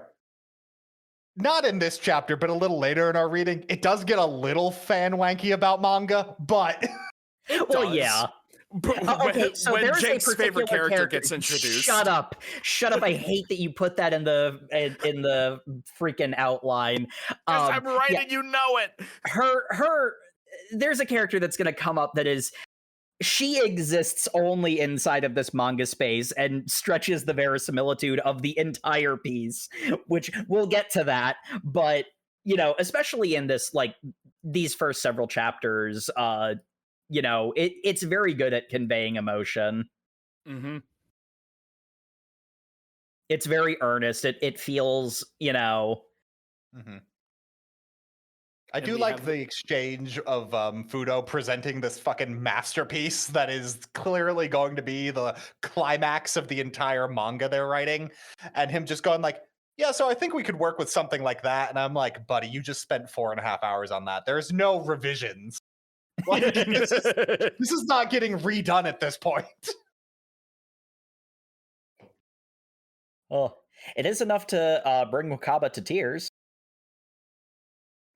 not in this chapter, but a little later in our reading, it does get a little fan wanky about manga, but... Well, yeah. Okay, so when there's Jake's a favorite particular character gets introduced. Shut up! I hate that you put that in the freaking outline. Because I'm right yeah, and you know it. There's a character that's going to come up that is. She exists only inside of this manga space and stretches the verisimilitude of the entire piece, which we'll get to that. But, especially in this, like, these first several chapters, it's very good at conveying emotion. Mm-hmm. It's very earnest. It feels, Mm-hmm. I do like the exchange of Fudo presenting this fucking masterpiece that is clearly going to be the climax of the entire manga they're writing, and him just going like, yeah, so I think we could work with something like that. And I'm like, buddy, you just spent 4.5 hours on that. There's no revisions. Like, this is not getting redone at this point. Oh, it is enough to bring Wakaba to tears.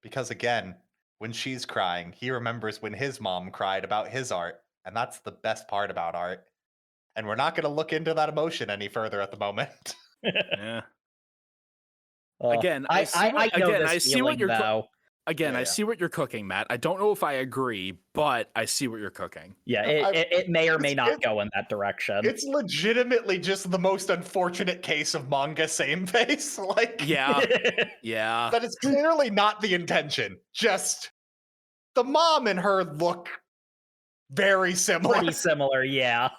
Because again, when she's crying, he remembers when his mom cried about his art. And that's the best part about art. And we're not going to look into that emotion any further at the moment. Yeah. Again, I see what you're I see what you're cooking, Matt. I don't know if I agree, but I see what you're cooking. Yeah, it may or may not go in that direction. It's legitimately just the most unfortunate case of manga same face. Like, yeah. But it's clearly not the intention. Just the mom and her look very similar. Pretty similar, yeah.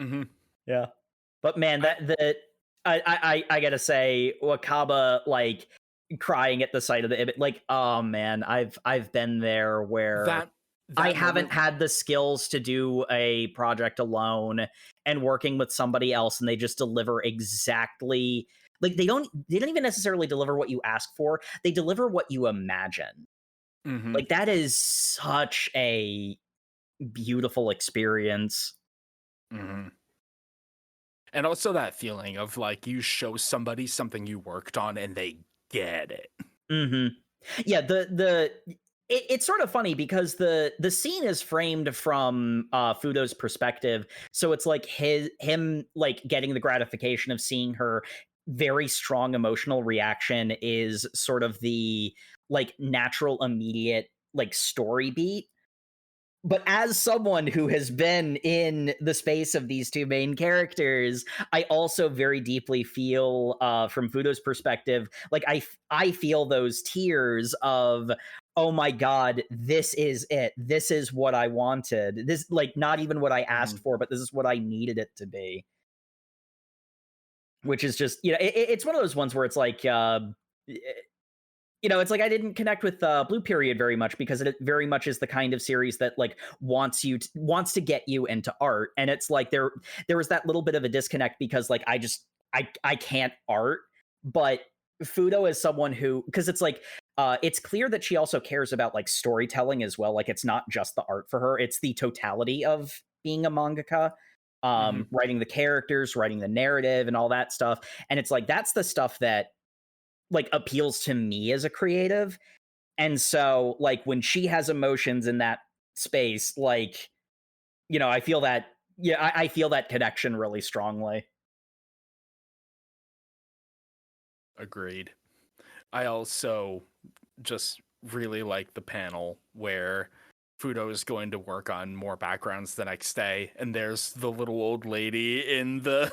Mm-hmm. Yeah. But man, I gotta say, Wakaba, like, crying at the sight of the image, like, oh man, I've been there where that I haven't had the skills to do a project alone, and working with somebody else, and they just deliver exactly, like, they don't even necessarily deliver what you ask for, they deliver what you imagine. Mm-hmm. Like, that is such a beautiful experience. Mm-hmm. And also that feeling of, like, you show somebody something you worked on and they get it. Mm-hmm. Yeah, it's sort of funny because the scene is framed from Fudo's perspective, so it's like him like getting the gratification of seeing her very strong emotional reaction is sort of the like natural immediate like story beat. But as someone who has been in the space of these two main characters, I also very deeply feel, from Fudo's perspective, like I feel those tears of, oh my god, this is it. This is what I wanted. This, like, not even what I asked for, but this is what I needed it to be. Which is just, it's one of those ones where it's like, it's like I didn't connect with Blue Period very much because it very much is the kind of series that like wants to get you into art, and it's like there was that little bit of a disconnect because like I can't art, but Fudo is someone who, because it's like it's clear that she also cares about like storytelling as well. Like, it's not just the art for her; it's the totality of being a mangaka. Writing the characters, writing the narrative, and all that stuff, and it's like that's the stuff that like appeals to me as a creative. And so like when she has emotions in that space, like, I feel that, I feel that connection really strongly. Agreed. I also just really like the panel where Fudo is going to work on more backgrounds the next day, and there's the little old lady in the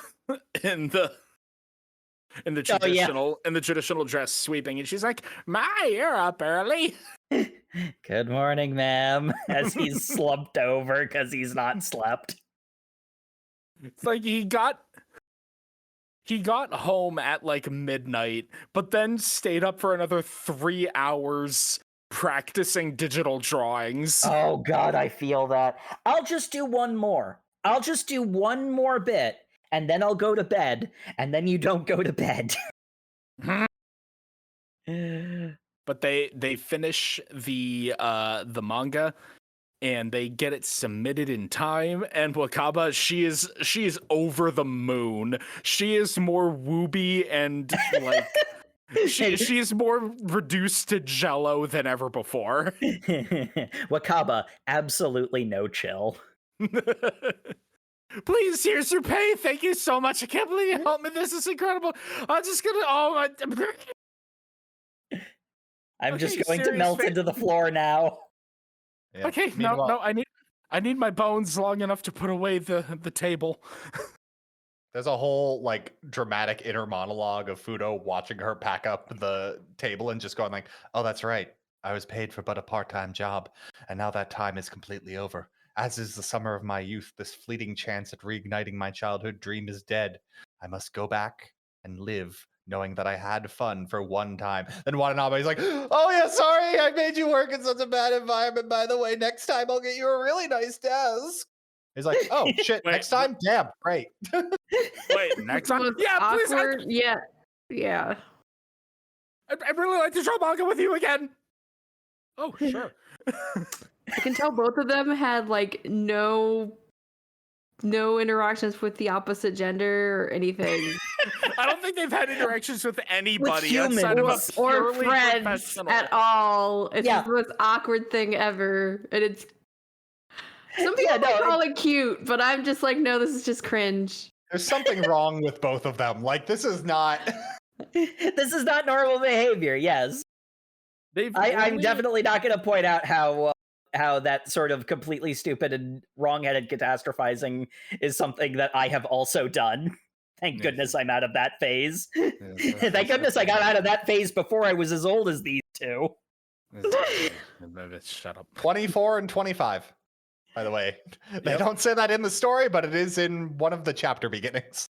traditional dress sweeping, and she's like, "My, you're up early." Good morning, ma'am. As he's slumped over because he's not slept. It's like he got home at like midnight, but then stayed up for another 3 hours practicing digital drawings. Oh god, I feel that. I'll just do one more bit, and then I'll go to bed, and then you don't go to bed. But they finish the manga, and they get it submitted in time, and Wakaba, she is over the moon. She is more wooby and like she's more reduced to jello than ever before. Wakaba, absolutely no chill. Please, here's your pay. Thank you so much. I can't believe you helped me. This is incredible. I'm just gonna. I'm just going to melt into the floor now. Yep. Okay, Meanwhile, no. I need my bones long enough to put away the table. there's a whole like dramatic inner monologue of Fudo watching her pack up the table and just going like, "Oh, that's right. I was paid for but a part-time job, and now that time is completely over. As is the summer of my youth, this fleeting chance at reigniting my childhood dream is dead. I must go back and live, knowing that I had fun for one time." Then Watanabe's like, "Oh yeah, sorry, I made you work in such a bad environment. By the way, next time I'll get you a really nice desk." He's like, "Oh shit, Wait, next time? Damn, great." Wait, next time? Most Yeah, please. awkward. Yeah. I'd really like to draw manga with you again. Oh, sure. I can tell both of them had like no interactions with the opposite gender or anything. I don't think they've had interactions with anybody humans. outside of a or purely friends professional. at all. It's Yeah. the most awkward thing ever. And it's some people might call it cute, but I'm just like, no, this is just cringe. There's something wrong with both of them. Like, this is not. This is not normal behavior. Yes, I'm definitely not going to point out how that sort of completely stupid and wrong-headed catastrophizing is something that I have also done. Thank goodness I'm out of that phase. Thank goodness I got out of that phase before I was as old as these two. Shut up. 24 and 25, by the way. They don't say that in the story, but it is in one of the chapter beginnings.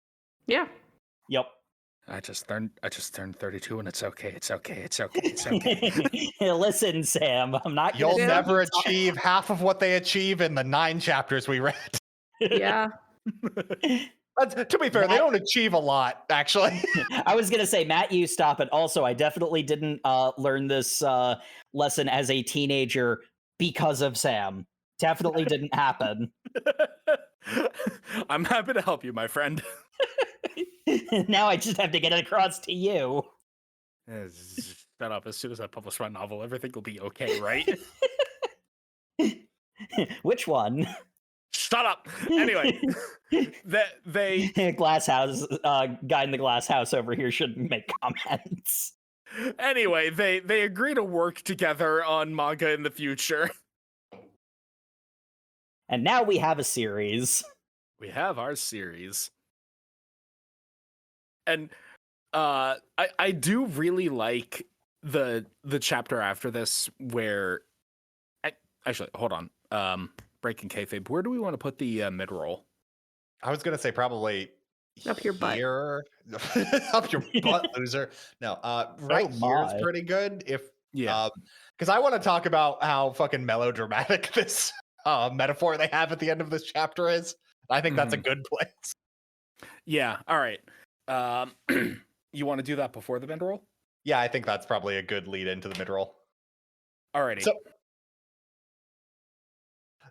Yeah. Yep. I just turned 32 and it's okay. It's okay. Listen, Sam, I'm not You'll gonna never achieve half of what they achieve in the 9 chapters we read. Yeah. To be fair, they don't achieve a lot, actually. I was gonna say, Matt, you stop it. Also, I definitely didn't learn this lesson as a teenager because of Sam. Definitely didn't happen. I'm happy to help you, my friend. Now I just have to get it across to you. Shut up. As soon as I publish my novel, everything will be okay, right? Which one? Shut up. Anyway, they glass house guy in the glass house over here shouldn't make comments. Anyway, they agree to work together on manga in the future. And now we have a series. We have our series. And I do really like the chapter after this where actually hold on. Breaking kayfabe. Where do we want to put the mid-roll? I was gonna say probably Up your butt. here. Up your butt, loser. No, right here is pretty good. If because I want to talk about how fucking melodramatic this metaphor they have at the end of this chapter is. I think that's a good place. Yeah. All right. You want to do that before the mid-roll? Yeah, I think that's probably a good lead into the mid-roll. Alrighty.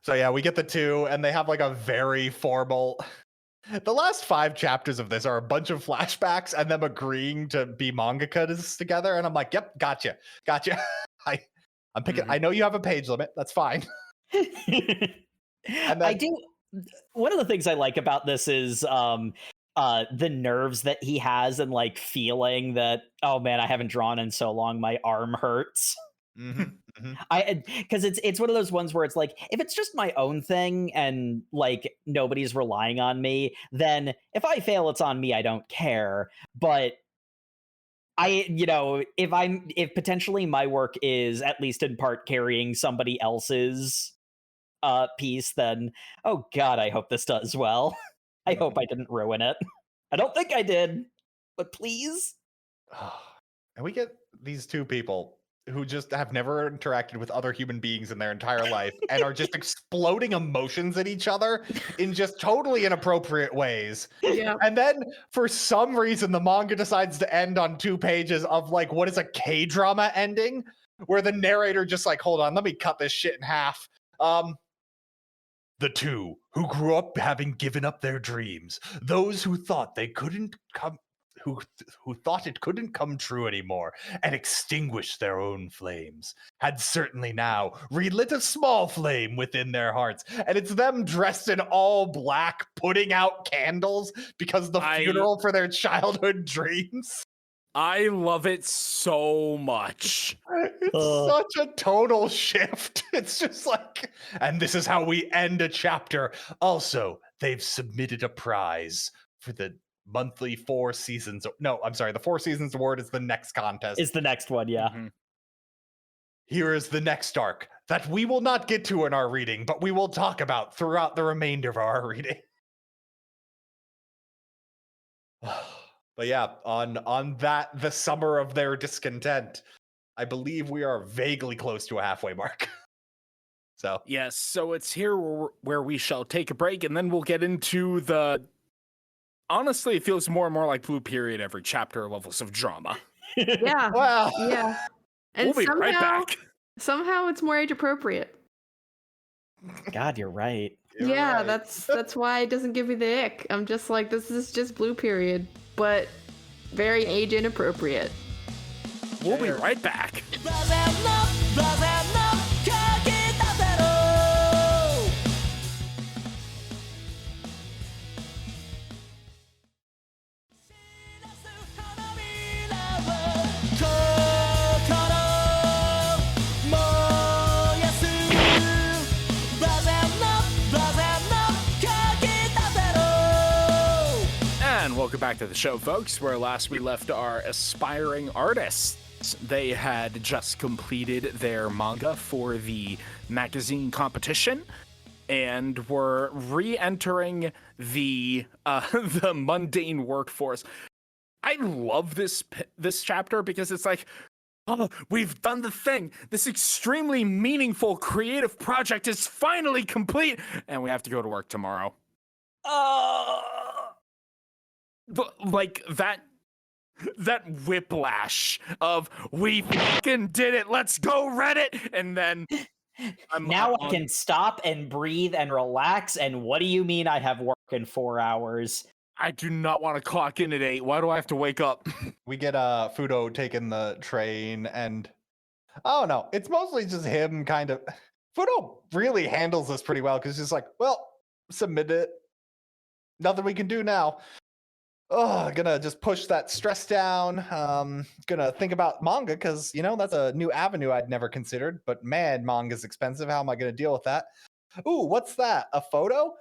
So yeah, we get the 2, and they have like a very formal. The last 5 chapters of this are a bunch of flashbacks and them agreeing to be mangakas together, and I'm like, yep, gotcha. I'm picking. I know you have a page limit. That's fine. And I do. One of the things I like about this is the nerves that he has and like feeling that, oh man, I haven't drawn in so long, my arm hurts. Because it's one of those ones where it's like, if it's just my own thing and like nobody's relying on me, then if I fail, it's on me. I don't care. But if potentially my work is at least in part carrying somebody else's piece, then oh god, I hope this does well. I hope I didn't ruin it. I don't think I did, but please. And we get these 2 people who just have never interacted with other human beings in their entire life and are just exploding emotions at each other in just totally inappropriate ways. Yeah. And then for some reason, the manga decides to end on 2 pages of like what is a K-drama ending, where the narrator just like, hold on, let me cut this shit in half. The 2 who grew up having given up their dreams, those who thought they couldn't who thought it couldn't come true anymore and extinguish their own flames had certainly now relit a small flame within their hearts. And it's them dressed in all black, putting out candles because the funeral for their childhood dreams. I love it so much. It's such a total shift. It's just like, and this is how we end a chapter. Also, they've submitted a prize for the monthly 4 seasons. No, I'm sorry. The 4 seasons award is the next contest. Is the next one, yeah. Mm-hmm. Here is the next arc that we will not get to in our reading, but we will talk about throughout the remainder of our reading. But yeah, on that, the summer of their discontent, I believe we are vaguely close to a halfway mark. So yes, so it's here where we shall take a break, and then we'll get into the. Honestly, it feels more and more like Blue Period every chapter levels of drama. Yeah. well, Yeah. And We'll be right back. Somehow it's more age appropriate. God, you're right. you're Yeah, right. that's why it doesn't give me the ick. I'm just like, this is just Blue Period, but very age inappropriate. We'll be right back. And welcome back to the show, folks, where last we left our aspiring artists. They had just completed their manga for the magazine competition and were re-entering the the mundane workforce. I love this chapter because it's like, oh, we've done the thing. This extremely meaningful creative project is finally complete, and we have to go to work tomorrow. Like that whiplash of we fucking did it, let's go Reddit, and then I can stop and breathe and relax, and what do you mean I have work in 4 hours? I do not want to clock in at 8. Why do I have to wake up? We get Fudo taking the train, and I don't know, it's mostly just him kind of. Fudo really handles this pretty well because he's like, well, submit it. Nothing we can do now. Oh, gonna just push that stress down. Gonna think about manga because, you know, that's a new avenue I'd never considered. But man, manga's expensive. How am I gonna deal with that? Ooh, what's that? A photo?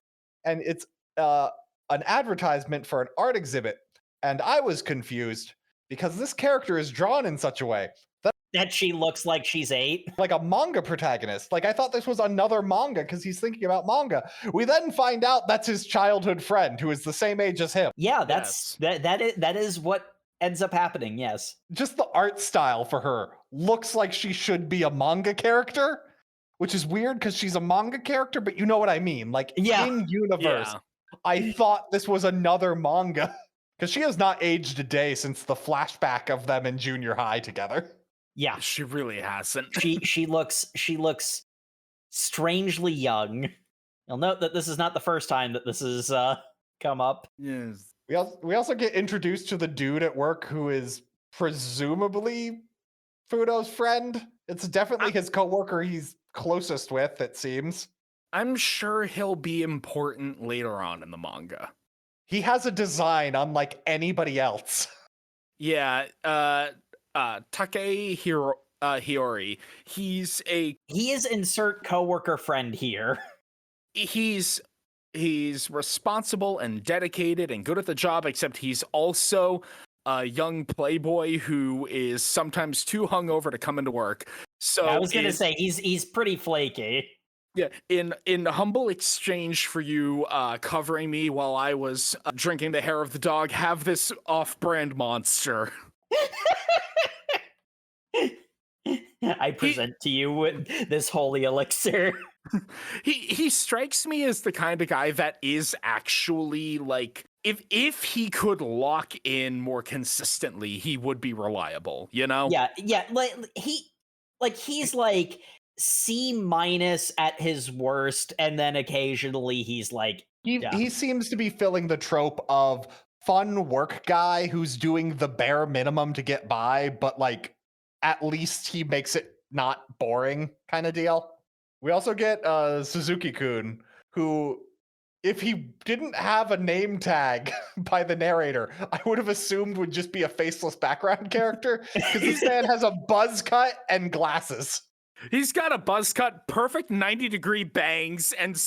And it's an advertisement for an art exhibit. And I was confused because this character is drawn in such a way That she looks like she's 8. like a manga protagonist. Like I thought this was another manga because he's thinking about manga. We then find out that's his childhood friend who is the same age as him. Yeah, that is what ends up happening, yes. Just the art style for her looks like she should be a manga character, which is weird because she's a manga character, but you know what I mean. Like in universe, I thought this was another manga because she has not aged a day since the flashback of them in junior high together. Yeah, She really hasn't. she looks strangely young. You'll note that this is not the first time that this has come up. Yes. We also get introduced to the dude at work who is presumably Fudo's friend. It's definitely his coworker he's closest with, it seems. I'm sure he'll be important later on in the manga. He has a design unlike anybody else. Yeah, Take Hiyori. He is insert coworker friend here. He's responsible and dedicated and good at the job, except he's also a young playboy who is sometimes too hungover to come into work. So I was gonna say he's pretty flaky. Yeah, in humble exchange for you covering me while I was drinking the hair of the dog, have this off-brand monster. I present to you with this holy elixir. He strikes me as the kind of guy that is actually like, if he could lock in more consistently, he would be reliable, you know? Yeah, he's like C- at his worst, and then occasionally he's like He seems to be filling the trope of fun work guy who's doing the bare minimum to get by, but like at least he makes it not boring kind of deal. We also get Suzuki-kun, who, if he didn't have a name tag by the narrator, I would have assumed would just be a faceless background character, because this man has a buzz cut and glasses. He's got a buzz cut, perfect 90-degree bangs, and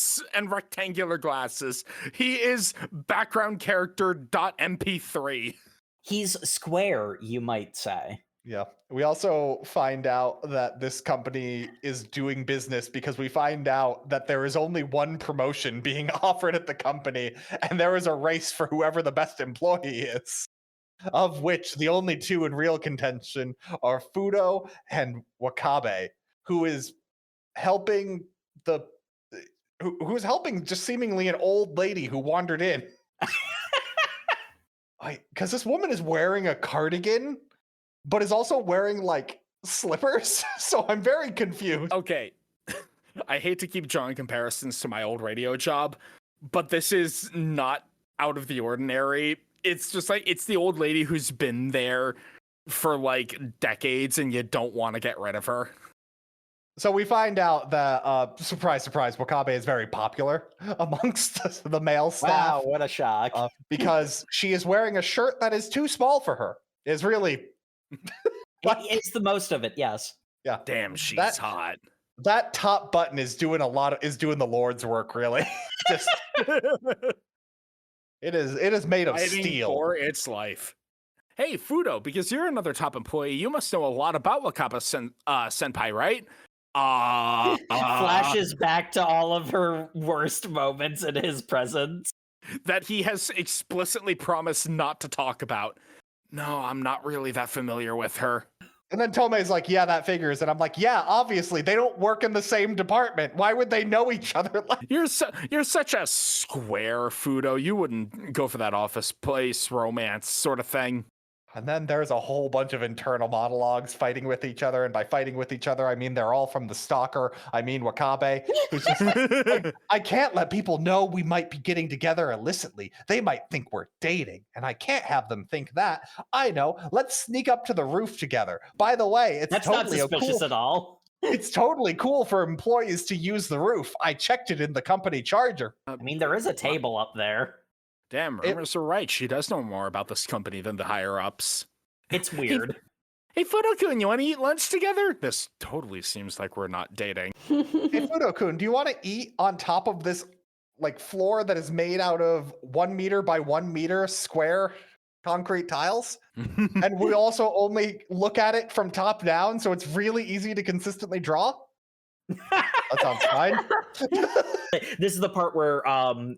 rectangular glasses. He is background character .mp3. He's square, you might say. Yeah. We also find out that this company is doing business because we find out that there is only one promotion being offered at the company, and there is a race for whoever the best employee is, of which the only two in real contention are Fudo and Wakabe, who is helping who's helping just seemingly an old lady who wandered in. Because this woman is wearing a cardigan, but is also wearing like slippers. So I'm very confused. Okay. I hate to keep drawing comparisons to my old radio job, but this is not out of the ordinary. It's just like, it's the old lady who's been there for like decades and you don't want to get rid of her. So we find out that, surprise, surprise, Wakabe is very popular amongst the male staff. Wow, what a shock. Because she is wearing a shirt that is too small for her. It's really... It's the most of it, yes. Yeah. Damn, she's hot. That top button is doing the Lord's work, really. Just it is made of steel for its life. Hey, Fudo, because you're another top employee, you must know a lot about Wakaba senpai, right? Flashes back to all of her worst moments in his presence that he has explicitly promised not to talk about. No, I'm not really that familiar with her. And then Tomei's like, yeah, that figures. And I'm like, yeah, obviously, they don't work in the same department. Why would they know each other? You're such a square, Fudo. You wouldn't go for that office place romance sort of thing. And then there's a whole bunch of internal monologues fighting with each other. And by fighting with each other, I mean they're all from the stalker. I mean Wakabe, who's just like, I can't let people know we might be getting together illicitly. They might think we're dating, and I can't have them think that. I know. Let's sneak up to the roof together. By the way, that's totally not suspicious at all. It's totally cool for employees to use the roof. I checked it in the company charger. I mean, there is a table up there. Damn, rumors are right. She does know more about this company than the higher-ups. It's weird. Hey, Fudo-kun, you want to eat lunch together? This totally seems like we're not dating. Hey, Fudo-kun, do you want to eat on top of this like floor that is made out of 1 meter by 1 meter square concrete tiles? And we also only look at it from top down, so it's really easy to consistently draw? That sounds fine. This is the part where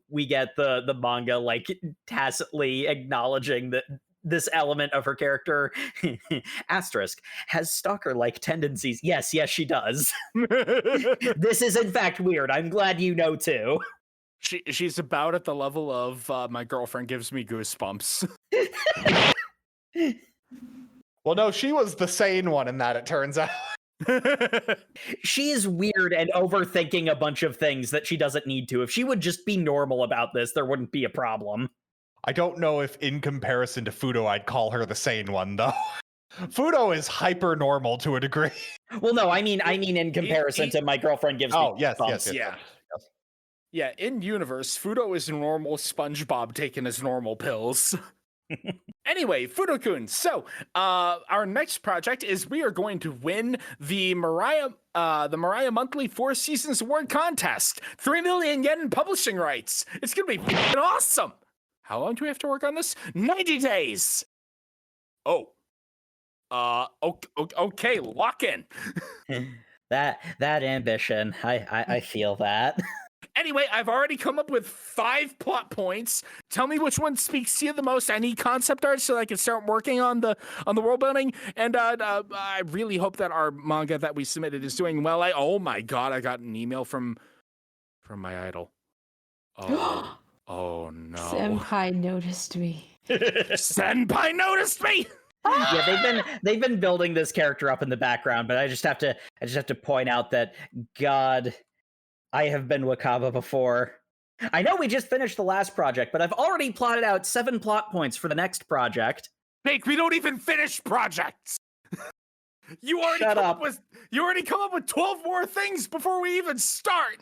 we get the manga like tacitly acknowledging that this element of her character asterisk has stalker-like tendencies. Yes, she does. This is in fact weird. I'm glad you know too. She's about at the level of my girlfriend gives me goosebumps. Well, no, she was the sane one in that, it turns out. She's weird and overthinking a bunch of things that she doesn't need to. If she would just be normal about this, there wouldn't be a problem. I don't know if in comparison to Fudo, I'd call her the sane one, though. Fudo is hyper normal to a degree. Well, no, I mean in comparison to my girlfriend gives me yes. Yeah, in universe, Fudo is normal SpongeBob taking his normal pills. Anyway, Fudo-kun, so our next project is we are going to win the Mariah Monthly 4 Seasons Award Contest. 3 million yen in publishing rights. It's going to be awesome. How long do we have to work on this? 90 days. Oh. Okay, lock in. that ambition, I feel that. Anyway, I've already come up with 5 plot points. Tell me which one speaks to you the most. I need concept art so I can start working on the world building. And I really hope that our manga that we submitted is doing well. Oh my god, I got an email from my idol. Oh no. Senpai noticed me. Senpai noticed me. Yeah, they've been building this character up in the background, but I just have to point out that God, I have been Wakaba before. I know we just finished the last project, but I've already plotted out 7 plot points for the next project. Jake, we don't even finish projects. You already come up with 12 more things before we even start.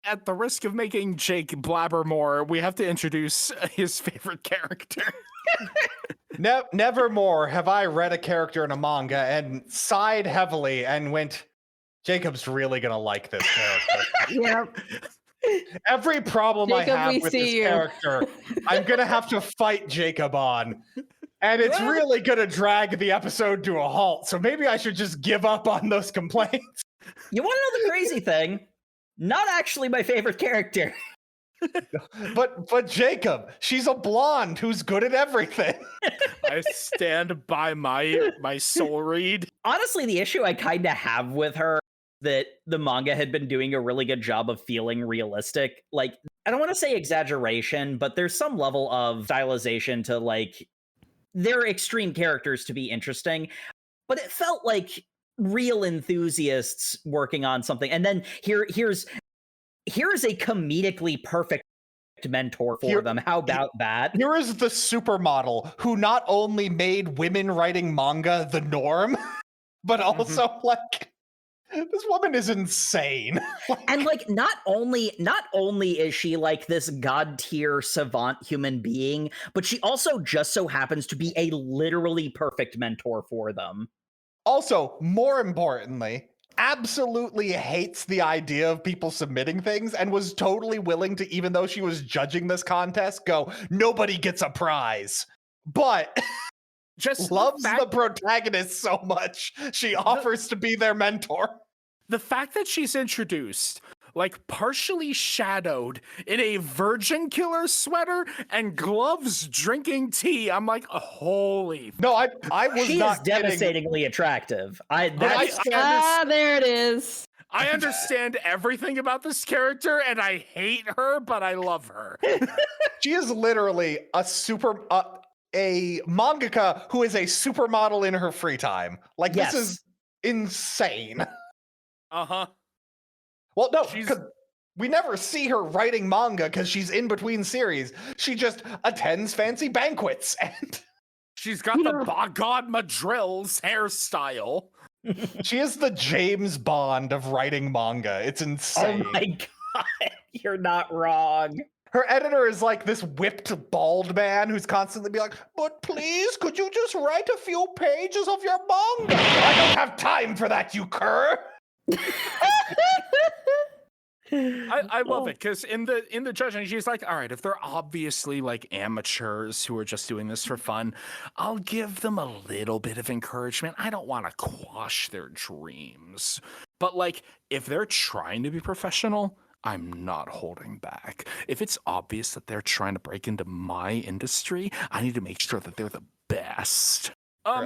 At the risk of making Jake blabber more, we have to introduce his favorite character. Never more have I read a character in a manga and sighed heavily and went, Jacob's really gonna like this character. Yep. Every problem Jacob, I have we with see this you. character, I'm gonna have to fight Jacob on. And it's really gonna drag the episode to a halt. So maybe I should just give up on those complaints. You want to know the crazy thing? Not actually my favorite character. But Jacob, she's a blonde who's good at everything. I stand by my soul read. Honestly, the issue I kind of have with her that the manga had been doing a really good job of feeling realistic. Like, I don't want to say exaggeration, but there's some level of stylization to, like, they're extreme characters to be interesting, but it felt like real enthusiasts working on something. And then here's a comedically perfect mentor for them. How about that? Here is the supermodel who not only made women writing manga the norm, but also like, this woman is insane. And like, not only is she like this god tier savant human being, but she also just so happens to be a literally perfect mentor for them. Also, more importantly, absolutely hates the idea of people submitting things and was totally willing to, even though she was judging this contest, go, nobody gets a prize. But just loves the protagonist so much, she offers to be their mentor. The fact that she's introduced, like, partially shadowed in a virgin killer sweater and gloves drinking tea, I'm like, holy. No, I was she not is devastatingly attractive. There it is. I understand everything about this character, and I hate her, but I love her. She is literally a mangaka who is a supermodel in her free time. Like, yes. This is insane. Uh-huh. Well, no, because we never see her writing manga because she's in between series. She just attends fancy banquets and she's got the Bogod Madril's hairstyle. She is the James Bond of writing manga. It's insane. Oh my god, you're not wrong. Her editor is like this whipped bald man who's constantly be like, but please, could you just write a few pages of your manga? I don't have time for that, you cur. I love it because in the judging, she's like, all right, if they're obviously like amateurs who are just doing this for fun, I'll give them a little bit of encouragement. I don't want to quash their dreams, but like if they're trying to be professional, I'm not holding back. If it's obvious that they're trying to break into my industry, I need to make sure that they're the best.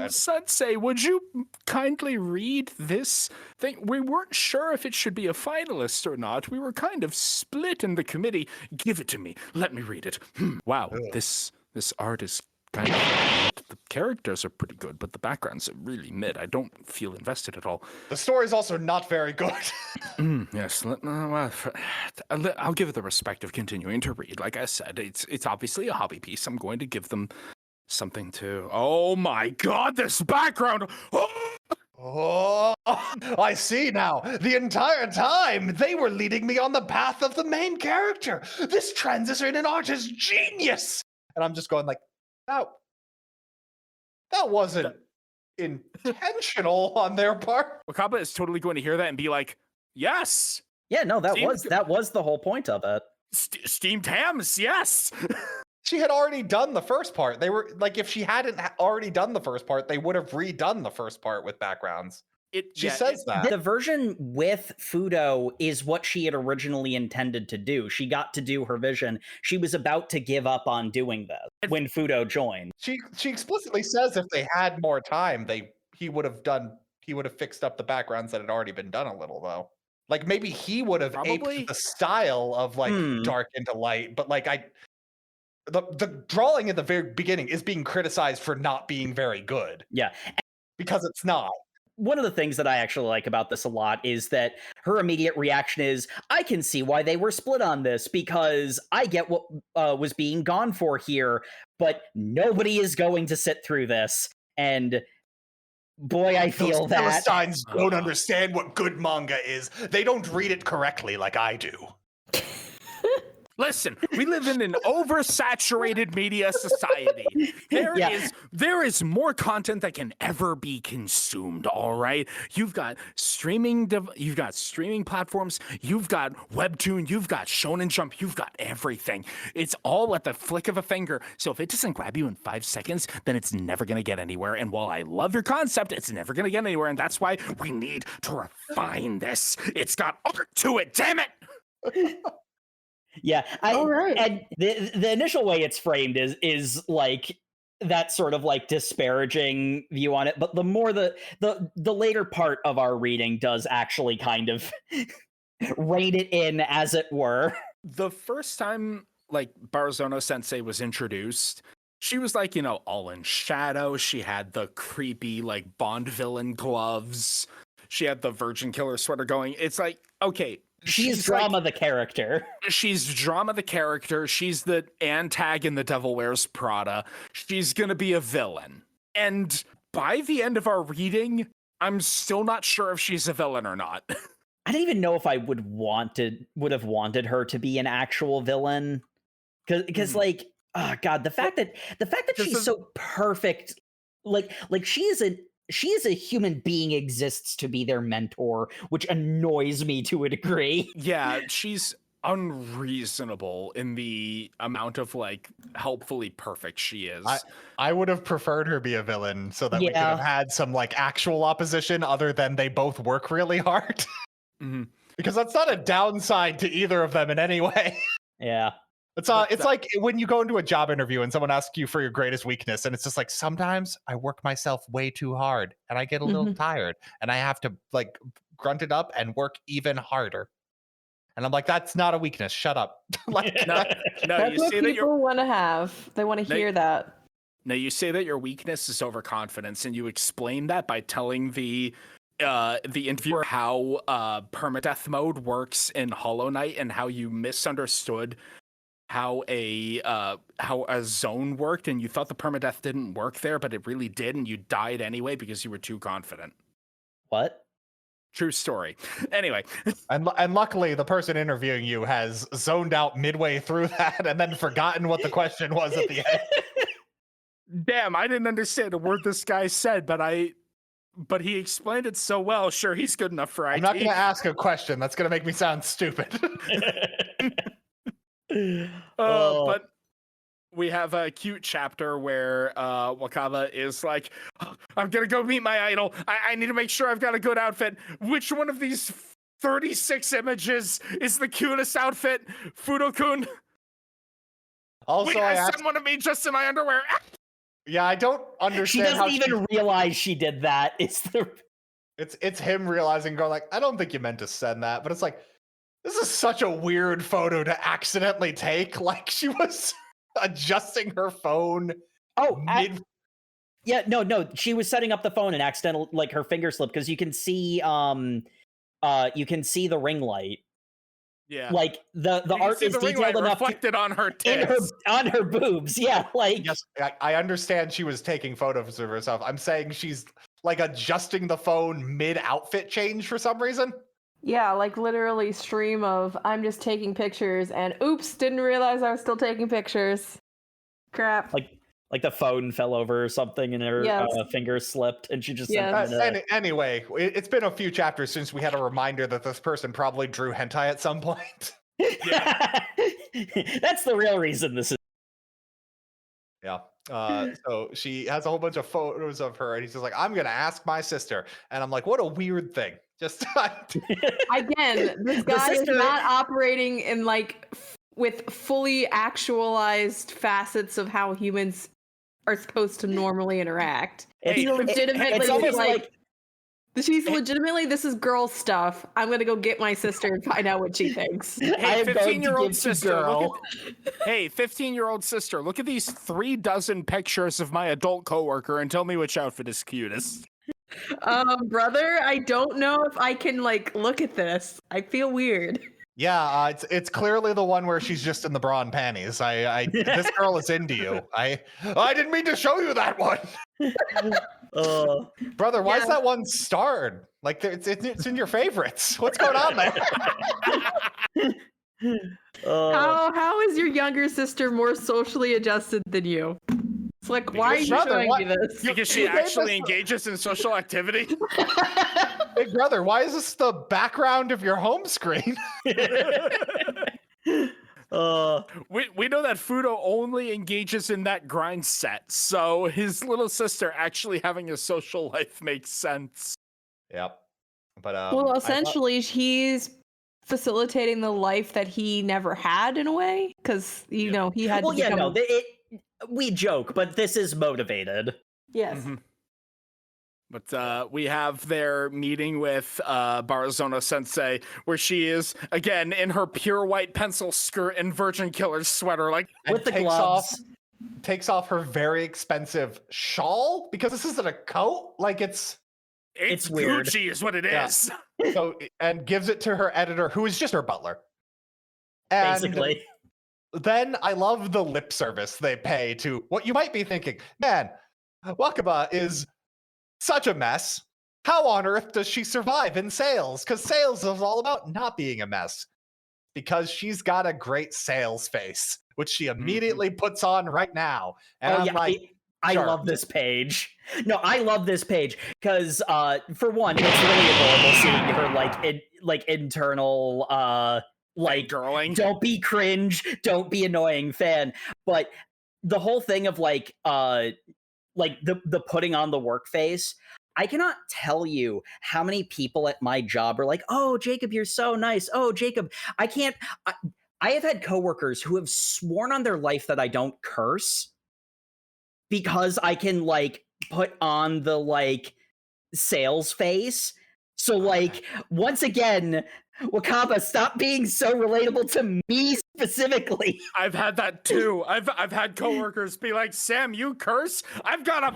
Sensei, would you kindly read this thing? We weren't sure if it should be a finalist or not. We were kind of split in the committee. Give it to me. Let me read it. Wow, this art is kind of... The characters are pretty good, but the backgrounds are really mid. I don't feel invested at all. The story's also not very good. Yes, I'll give it the respect of continuing to read. Like I said, it's obviously a hobby piece. I'm going to give them something to... Oh my god, this background! Oh, I see now. The entire time, they were leading me on the path of the main character. This transition in art is genius. And I'm just going like, that wasn't intentional on their part. Wakaba is totally going to hear that and be like, yes! Yeah, no, that was the whole point of it. Steamed hams, yes! She had already done the first part. They were like, if she hadn't already done the first part, they would have redone the first part with backgrounds. She says that. The version with Fudo is what she had originally intended to do. She got to do her vision. She was about to give up on doing this when Fudo joined. She explicitly says if they had more time, he would have fixed up the backgrounds that had already been done a little though. Like maybe he would have aped the style of like dark into light, but like the drawing at the very beginning is being criticized for not being very good. Yeah. Because it's not. one of the things that I actually like about this a lot is that her immediate reaction is, I can see why they were split on this, because I get what was being gone for here, but nobody is going to sit through this. And boy, I feel Those that Philistines don't understand what good manga is. They don't read it correctly like I do. Listen, we live in an oversaturated media society. There is more content that can ever be consumed, all right? You've got streaming platforms, you've got Webtoon, you've got Shonen Jump, you've got everything. It's all at the flick of a finger. So if it doesn't grab you in 5 seconds, then it's never going to get anywhere. And while I love your concept, it's never going to get anywhere. And that's why we need to refine this. It's got art to it, damn it! Yeah, All right. and the initial way it's framed is like that sort of like disparaging view on it, but the more the later part of our reading does actually kind of rein it in, as it were. The first time like Barazono Sensei was introduced, she was like, all in shadow. She had the creepy like Bond villain gloves. She had the Virgin Killer sweater going. It's like, okay. She's drama the character. She's drama the character. She's the antag in The Devil Wears Prada. She's gonna be a villain. And by the end of our reading, I'm still not sure if she's a villain or not. I don't even know if I would have wanted her to be an actual villain. Because like, oh god, the fact that she's so perfect, like she as a human being exists to be their mentor, which annoys me to a degree. Yeah, she's unreasonable in the amount of like helpfully perfect she is. I would have preferred her be a villain so that we could have had some like actual opposition other than they both work really hard. Mm-hmm. Because that's not a downside to either of them in any way. Yeah. It's like when you go into a job interview and someone asks you for your greatest weakness, and it's just like, sometimes I work myself way too hard and I get a little tired and I have to like grunt it up and work even harder. And I'm like, that's not a weakness. Shut up. No, That's you what say that people want to have. They want to hear that. No, you say that your weakness is overconfidence, and you explain that by telling the interviewer how permadeath mode works in Hollow Knight and how you misunderstood how a zone worked, and you thought the permadeath didn't work there, but it really did, and you died anyway because you were too confident. What? True story. Anyway. And luckily, the person interviewing you has zoned out midway through that and then forgotten what the question was at the end. Damn, I didn't understand a word this guy said, but he explained it so well. Sure, he's good enough for IT. I'm not going to ask a question. That's going to make me sound stupid. But we have a cute chapter where Wakaba is like, oh, I'm gonna go meet my idol. I need to make sure I've got a good outfit. Which one of these 36 images is the cutest outfit? Fudo-kun. Also, I asked someone of me just in my underwear. Yeah, I don't understand. She doesn't even realize she did that. It's him realizing, going like, I don't think you meant to send that, but it's like, this is such a weird photo to accidentally take. Like, she was adjusting her phone. No. She was setting up the phone and accidentally, like, her finger slipped, because you can see the ring light. Yeah, like the art is detailed enough reflected on her tits. on her boobs. Yeah, like yes, I understand she was taking photos of herself. I'm saying she's like adjusting the phone mid outfit change for some reason. Yeah, like literally stream of I'm just taking pictures and oops, didn't realize I was still taking pictures. Crap. Like the phone fell over or something and her finger slipped and she just anyway, it's been a few chapters since we had a reminder that this person probably drew hentai at some point. Yeah. That's the real reason this is. Yeah. So she has a whole bunch of photos of her and he's just like, I'm gonna ask my sister. And I'm like, what a weird thing. Just again, this guy is not operating in like with fully actualized facets of how humans are supposed to normally interact. He's legitimately like she's legitimately, this is girl stuff. I'm gonna go get my sister and find out what she thinks. Hey, 15-year-old sister. Hey, 15-year-old sister, look at these 36 pictures of my adult coworker and tell me which outfit is cutest. Brother, I don't know if I can look at this. I feel weird. Yeah, it's clearly the one where she's just in the bra and panties. This girl is into you. I didn't mean to show you that one. Brother, why is that one starred? Like it's in your favorites. What's going on there? How is your younger sister more socially adjusted than you? It's like, why are you showing me this? Because she actually engages in social activity. Big brother, why is this the background of your home screen? We know that Fudo only engages in that grind set, so his little sister actually having a social life makes sense. Yep. But well, essentially, he's facilitating the life that he never had in a way, because he had. Well, we joke, but this is motivated. Yes. Mm-hmm. But we have their meeting with Barazono Sensei, where she is, again, in her pure white pencil skirt and Virgin Killer sweater, with the gloves. Takes off her very expensive shawl, because this isn't a coat. It's weird. Gucci is what it is. So, and gives it to her editor, who is just her butler. And basically. Then I love the lip service they pay to what you might be thinking, man, Wakaba is such a mess. How on earth does she survive in sales? Because sales is all about not being a mess. Because she's got a great sales face, which she immediately puts on right now. And I love this page. No, I love this page because, for one, it's really adorable seeing her internal girling. Don't be cringe, don't be annoying fan. But the whole thing of the putting on the work face. I cannot tell you how many people at my job are like, "Oh, Jacob, you're so nice. Oh, Jacob, I can't." I have had coworkers who have sworn on their life that I don't curse because I can put on the sales face. So once again, Wakaba, stop being so relatable to me specifically. I've had that too. I've had coworkers be like, "Sam, you curse? I've got a."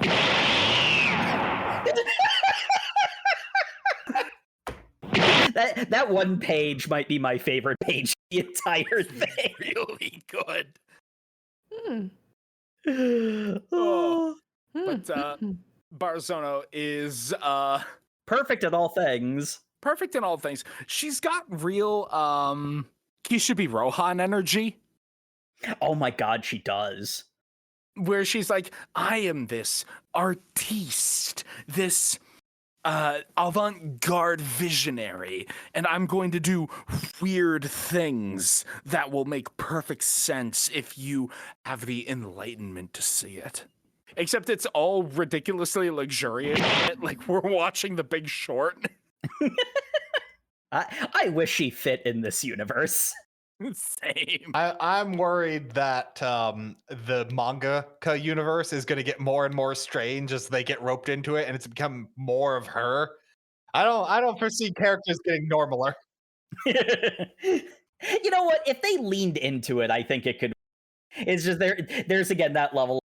that one page might be my favorite page. The entire thing. Really good. But Barazono is perfect at all things. Perfect in all things. She's got real Kishibe Rohan energy. Oh my god, she does. Where she's like, I am this artiste, this avant-garde visionary, and I'm going to do weird things that will make perfect sense if you have the enlightenment to see it. Except it's all ridiculously luxuriant, like we're watching The Big Short. I wish she fit in this universe. Same. I'm worried that the manga universe is going to get more and more strange as they get roped into it, and it's become more of her. I don't foresee characters getting normaler. You know what? If they leaned into it, I think it could. It's just there's again that level.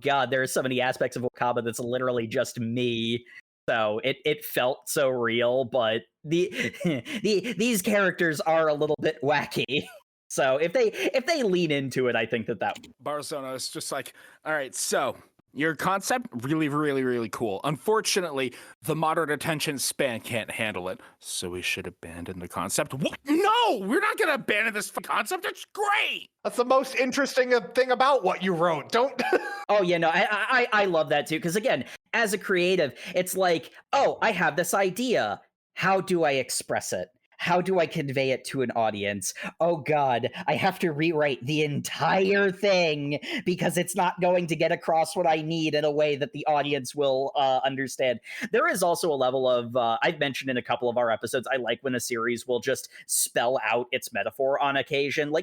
God, there are so many aspects of Wakaba that's literally just me. So it felt so real, but these characters are a little bit wacky. So if they lean into it, I think that Barazono is just like, all right, so your concept really, really, really cool. Unfortunately, the modern attention span can't handle it, so we should abandon the concept. What? No, we're not gonna abandon this concept. It's great. That's the most interesting thing about what you wrote. Don't. Oh yeah, no, I love that too. Because again, as a creative, it's like, oh, I have this idea. How do I express it? How do I convey it to an audience? Oh God, I have to rewrite the entire thing because it's not going to get across what I need in a way that the audience will understand. There is also a level of, I've mentioned in a couple of our episodes, I like when a series will just spell out its metaphor on occasion.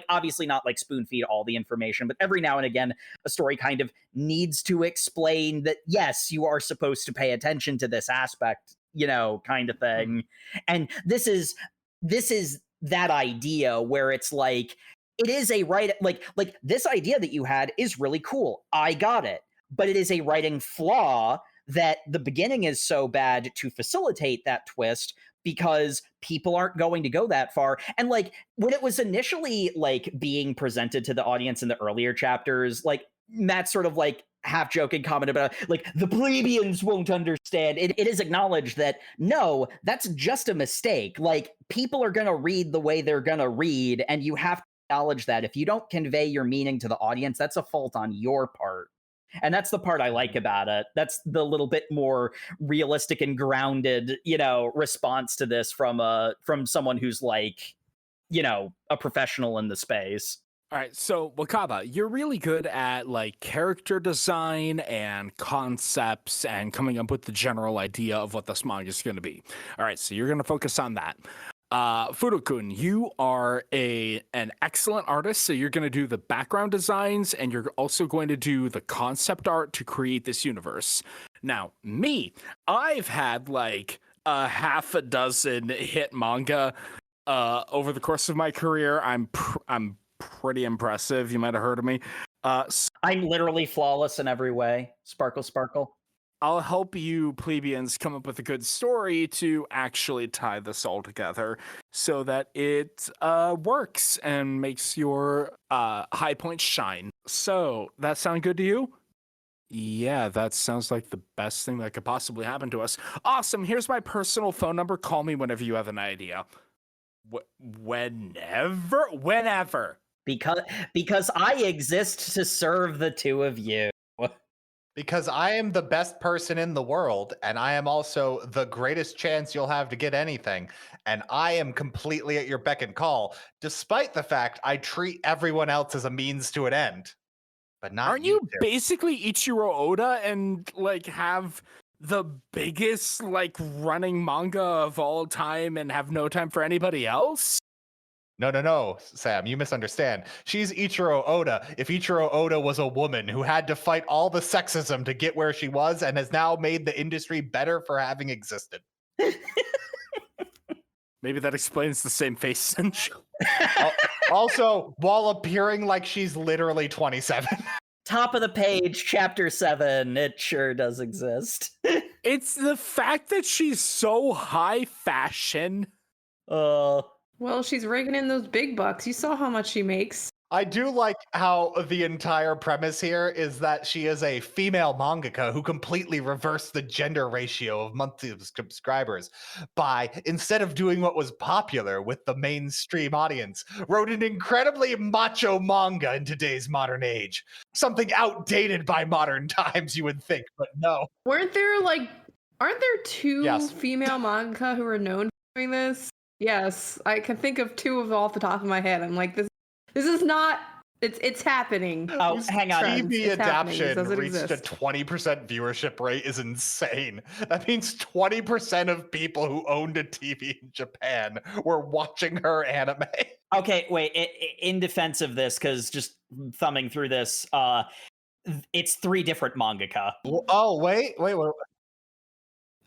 Obviously not spoon feed all the information, but every now and again, a story kind of needs to explain that, yes, you are supposed to pay attention to this aspect, kind of thing. And this is that idea where it's like, it is a right, like this idea that you had is really cool. I got it. But it is a writing flaw that the beginning is so bad to facilitate that twist because people aren't going to go that far. And like when it was initially like being presented to the audience in the earlier chapters, like Matt's sort of like half joking comment about like the plebeians won't understand. It is acknowledged that no, that's just a mistake. Like people are going to read the way they're going to read, and you have to acknowledge that. If you don't convey your meaning to the audience, that's a fault on your part. And that's the part I like about it. That's the little bit more realistic and grounded, response to this from someone who's like, a professional in the space. All right, so Wakaba, you're really good at like character design and concepts and coming up with the general idea of what this manga is going to be. All right, so you're going to focus on that. Furukun, you are an excellent artist, so you're going to do the background designs and you're also going to do the concept art to create this universe. Now, me, I've had like a half a dozen hit manga over the course of my career. I'm pretty impressive. You might have heard of me. I'm literally flawless in every way. Sparkle, sparkle. I'll help you plebeians come up with a good story to actually tie this all together so that it works and makes your high points shine. So, that sound good to you? Yeah, that sounds like the best thing that could possibly happen to us. Awesome. Here's my personal phone number. Call me whenever you have an idea. Whenever. Because I exist to serve the two of you. Because I am the best person in the world, and I am also the greatest chance you'll have to get anything. And I am completely at your beck and call, despite the fact I treat everyone else as a means to an end. But not Aren't you two. basically Ichiro Oda and like have the biggest like running manga of all time and have no time for anybody else? No, Sam, you misunderstand. She's Ichiro Oda if Ichiro Oda was a woman who had to fight all the sexism to get where she was and has now made the industry better for having existed. Maybe that explains the same face cinch. Also, while appearing like she's literally 27. Top of the page, chapter 7. It sure does exist. It's the fact that she's so high fashion. Well, she's raking in those big bucks. You saw how much she makes. I do like how the entire premise here is that she is a female mangaka who completely reversed the gender ratio of monthly subscribers by, instead of doing what was popular with the mainstream audience, wrote an incredibly macho manga in today's modern age. Something outdated by modern times, you would think, but no. Aren't there two female mangaka who are known for doing this? Yes, I can think of two of off the top of my head. I'm like, this is not. It's happening. Oh, hang on. TV adaptation reached a 20% viewership rate is insane. That means 20% of people who owned a TV in Japan were watching her anime. Okay, wait. In defense of this, because just thumbing through this, it's 3 different mangaka. Oh, wait.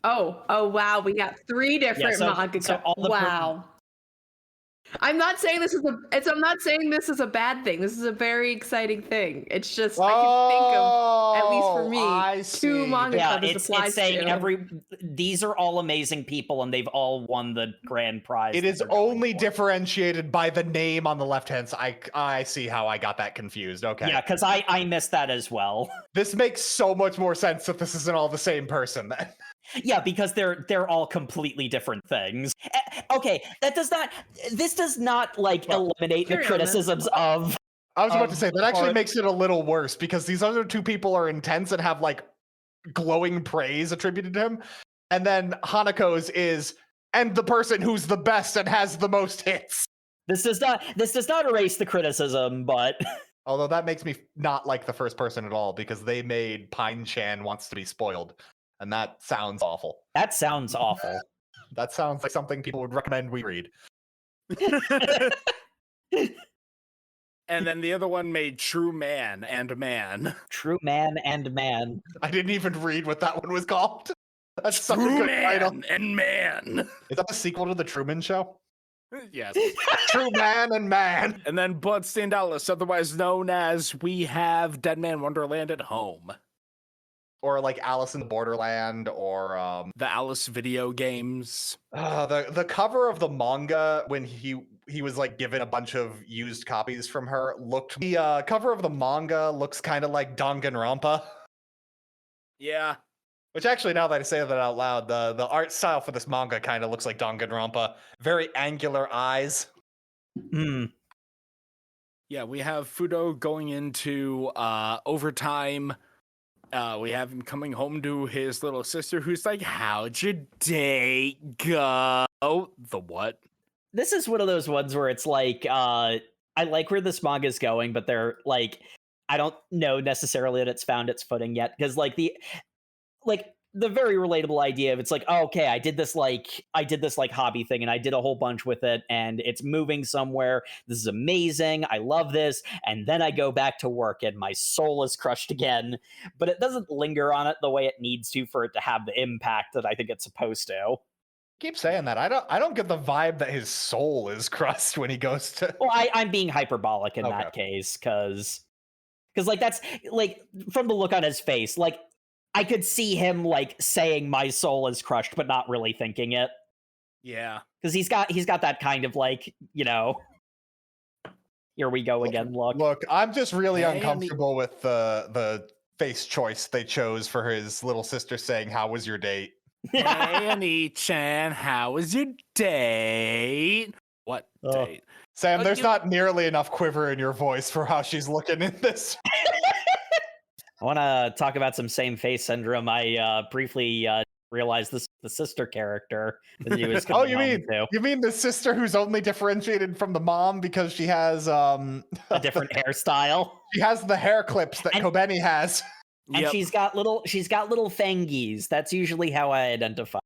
Oh, wow. We got 3 different mangaka. So wow. I'm not saying this is a bad thing. This is a very exciting thing. It's just I can think of, at least for me, 2 mangaka this applies saying these are all amazing people and they've all won the grand prize. It is only differentiated by the name on the left-hand side. I see how I got that confused. Okay. Yeah, because I missed that as well. This makes so much more sense if this isn't all the same person then. Yeah, because they're all completely different things. Okay, this does not like eliminate the criticisms of. I was about to say that actually makes it a little worse because these other 2 people are intense and have like glowing praise attributed to him, and then Hanako's is and the person who's the best and has the most hits. This does not erase the criticism, but. Although that makes me not like the first person at all because they made Pine-chan Wants to Be Spoiled. And that sounds awful. That sounds awful. That sounds like something people would recommend we read. And then the other one made True Man and Man. True Man and Man. I didn't even read what that one was called. That's such True a good Man title. and Man. Is that the sequel to The Truman Show? Yes. True Man and Man. And then Bloodstained Atlas, otherwise known as We Have Dead Man Wonderland at Home. or like Alice in the Borderland, or The Alice video games. the cover of the manga when he was like given a bunch of used copies from her looked. The cover of the manga looks kind of like Danganronpa. Yeah. Which actually, now that I say that out loud, the art style for this manga kind of looks like Danganronpa. Very angular eyes. Yeah, we have Fudo going into overtime. We have him coming home to his little sister, who's like, "How'd your date go?" The what? This is one of those ones where it's like, I like where this manga is going, but they're like, I don't know necessarily that it's found its footing yet, because like the very relatable idea of it's like, oh, okay, I did this hobby thing and I did a whole bunch with it and it's moving somewhere. This is amazing. I love this. And then I go back to work and my soul is crushed again, but it doesn't linger on it the way it needs to for it to have the impact that I think it's supposed to. Keep saying that. I don't get the vibe that his soul is crushed when he goes to. Well, I'm being hyperbolic in that case, because like that's like from the look on his face, like I could see him like saying my soul is crushed, but not really thinking it. Yeah, because he's got that kind of like, here we go again look. Look, I'm just really uncomfortable with the face choice they chose for his little sister saying, "How was your date?" Hey, Annie-chan, how was your date? What date? Sam, there's not nearly enough quiver in your voice for how she's looking in this. I want to talk about some same face syndrome. I briefly realized this the sister character that he was you mean the sister who's only differentiated from the mom because she has a different hairstyle. She has the hair clips that Kobeni has. And she's got little fangies. That's usually how I identify.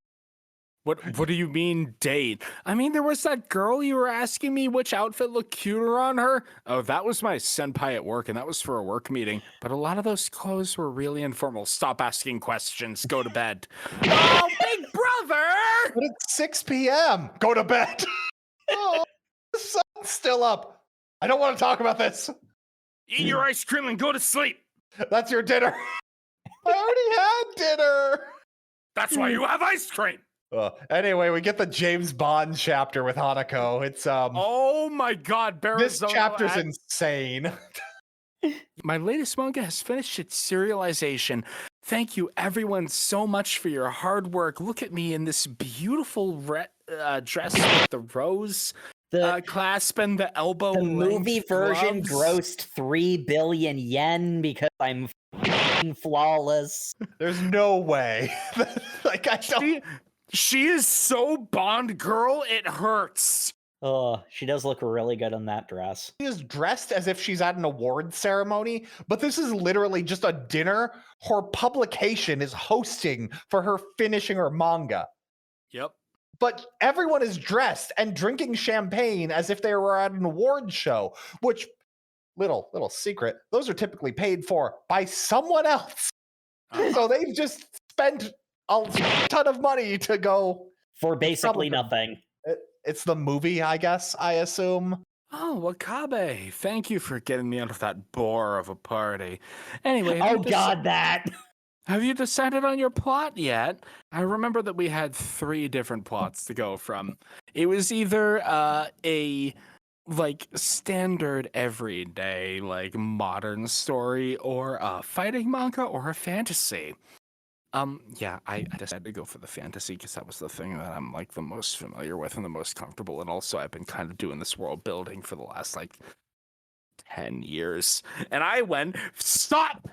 What do you mean date? I mean, there was that girl you were asking me which outfit looked cuter on her. Oh, that was my senpai at work, and that was for a work meeting. But a lot of those clothes were really informal. Stop asking questions. Go to bed. Oh, big brother! But it's 6 p.m. Go to bed. Oh, the sun's still up. I don't want to talk about this. Eat your ice cream and go to sleep. That's your dinner. I already had dinner. That's why you have ice cream. Anyway, we get the James Bond chapter with Hanako. It's oh my god, this chapter's insane. My latest manga has finished its serialization. Thank you everyone so much for your hard work. Look at me in this beautiful dress with the rose clasp and the elbow. The movie version grossed 3 billion yen because I'm flawless. There's no way. Like I don't. She is so Bond girl, it hurts. Oh, she does look really good in that dress. She is dressed as if she's at an award ceremony, but this is literally just a dinner her publication is hosting for her finishing her manga. Yep. But everyone is dressed and drinking champagne as if they were at an award show, which, little secret, those are typically paid for by someone else. So they've just spent a ton of money to go for basically nothing. It's the movie, I guess, I assume. Oh, Wakabe, thank you for getting me out of that bore of a party. Anyway. Oh, God, that. Have you decided on your plot yet? I remember that we had 3 different plots to go from. It was either a standard everyday modern story, or a fighting manga, or a fantasy. Yeah, I decided to go for the fantasy because that was the thing that I'm the most familiar with and the most comfortable, and also I've been kind of doing this world building for the last 10 years. And I went, stop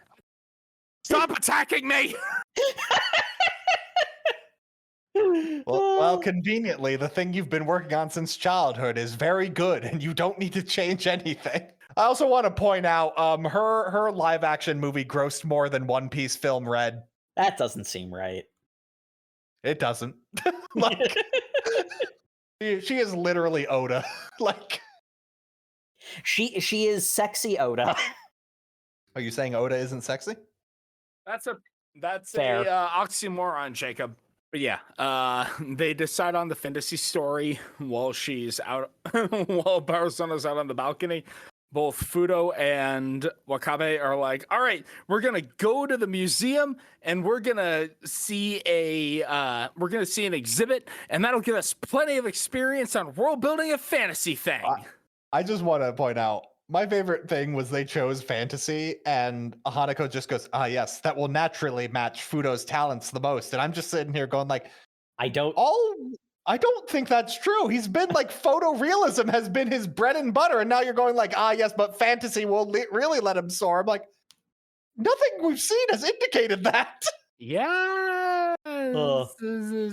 attacking me. Well, conveniently, the thing you've been working on since childhood is very good, and you don't need to change anything. I also want to point out, her live action movie grossed more than One Piece film Red. That doesn't seem right. It doesn't. She is literally Oda. She is sexy Oda. Are you saying Oda isn't sexy? That's fair. A oxymoron, Jacob. But yeah, they decide on the fantasy story while she's out, while Barusona's out on the balcony. both Fudo and Wakabe are like, all right, we're gonna go to the museum and we're gonna see an exhibit, and that'll give us plenty of experience on world building a fantasy thing. I just want to point out, my favorite thing was they chose fantasy, and Hanako just goes, yes, that will naturally match Fudo's talents the most. And I'm just sitting here going like, I don't think that's true. He's been like, photorealism has been his bread and butter, and now you're going like, yes, but fantasy will really let him soar. I'm like, nothing we've seen has indicated that. Yeah.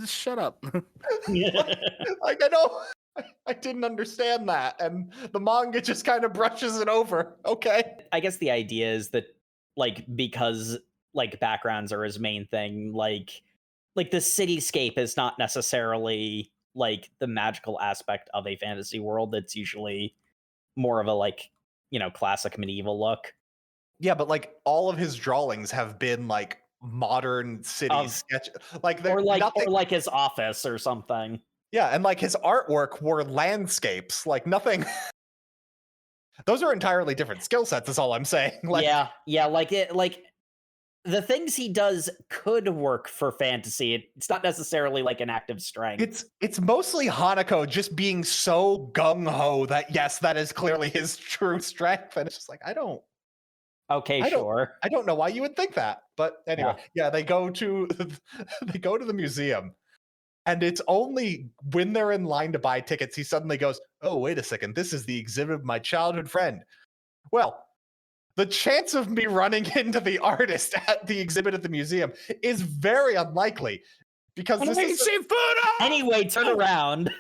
Shut up. Like, I know. I didn't understand that, and the manga just kind of brushes it over. Okay. I guess the idea is that, like, because like backgrounds are his main thing, like the cityscape is not necessarily like the magical aspect of a fantasy world. It's usually more of a, like, you know, classic medieval look. Yeah, but like all of his drawings have been like modern city sketch, like or like his office or something. Yeah, and like his artwork were landscapes, like nothing. Those are entirely different skill sets, is all I'm saying. Like, yeah, like the things he does could work for fantasy. It's not necessarily like an active strength. It's mostly Hanako just being so gung-ho that yes, that is clearly his true strength. And it's just like, I don't know why you would think that. But anyway, yeah they go to the museum. And it's only when they're in line to buy tickets, he suddenly goes, oh, wait a second, this is the exhibit of my childhood friend. Well, the chance of me running into the artist at the exhibit at the museum is very unlikely. Because this is... Anyway, turn around.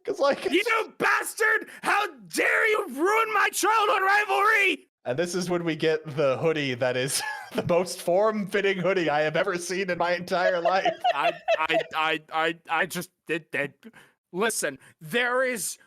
Because, like... You bastard! How dare you ruin my childhood rivalry! And this is when we get the hoodie that is the most form-fitting hoodie I have ever seen in my entire life. I just did that. Listen, there is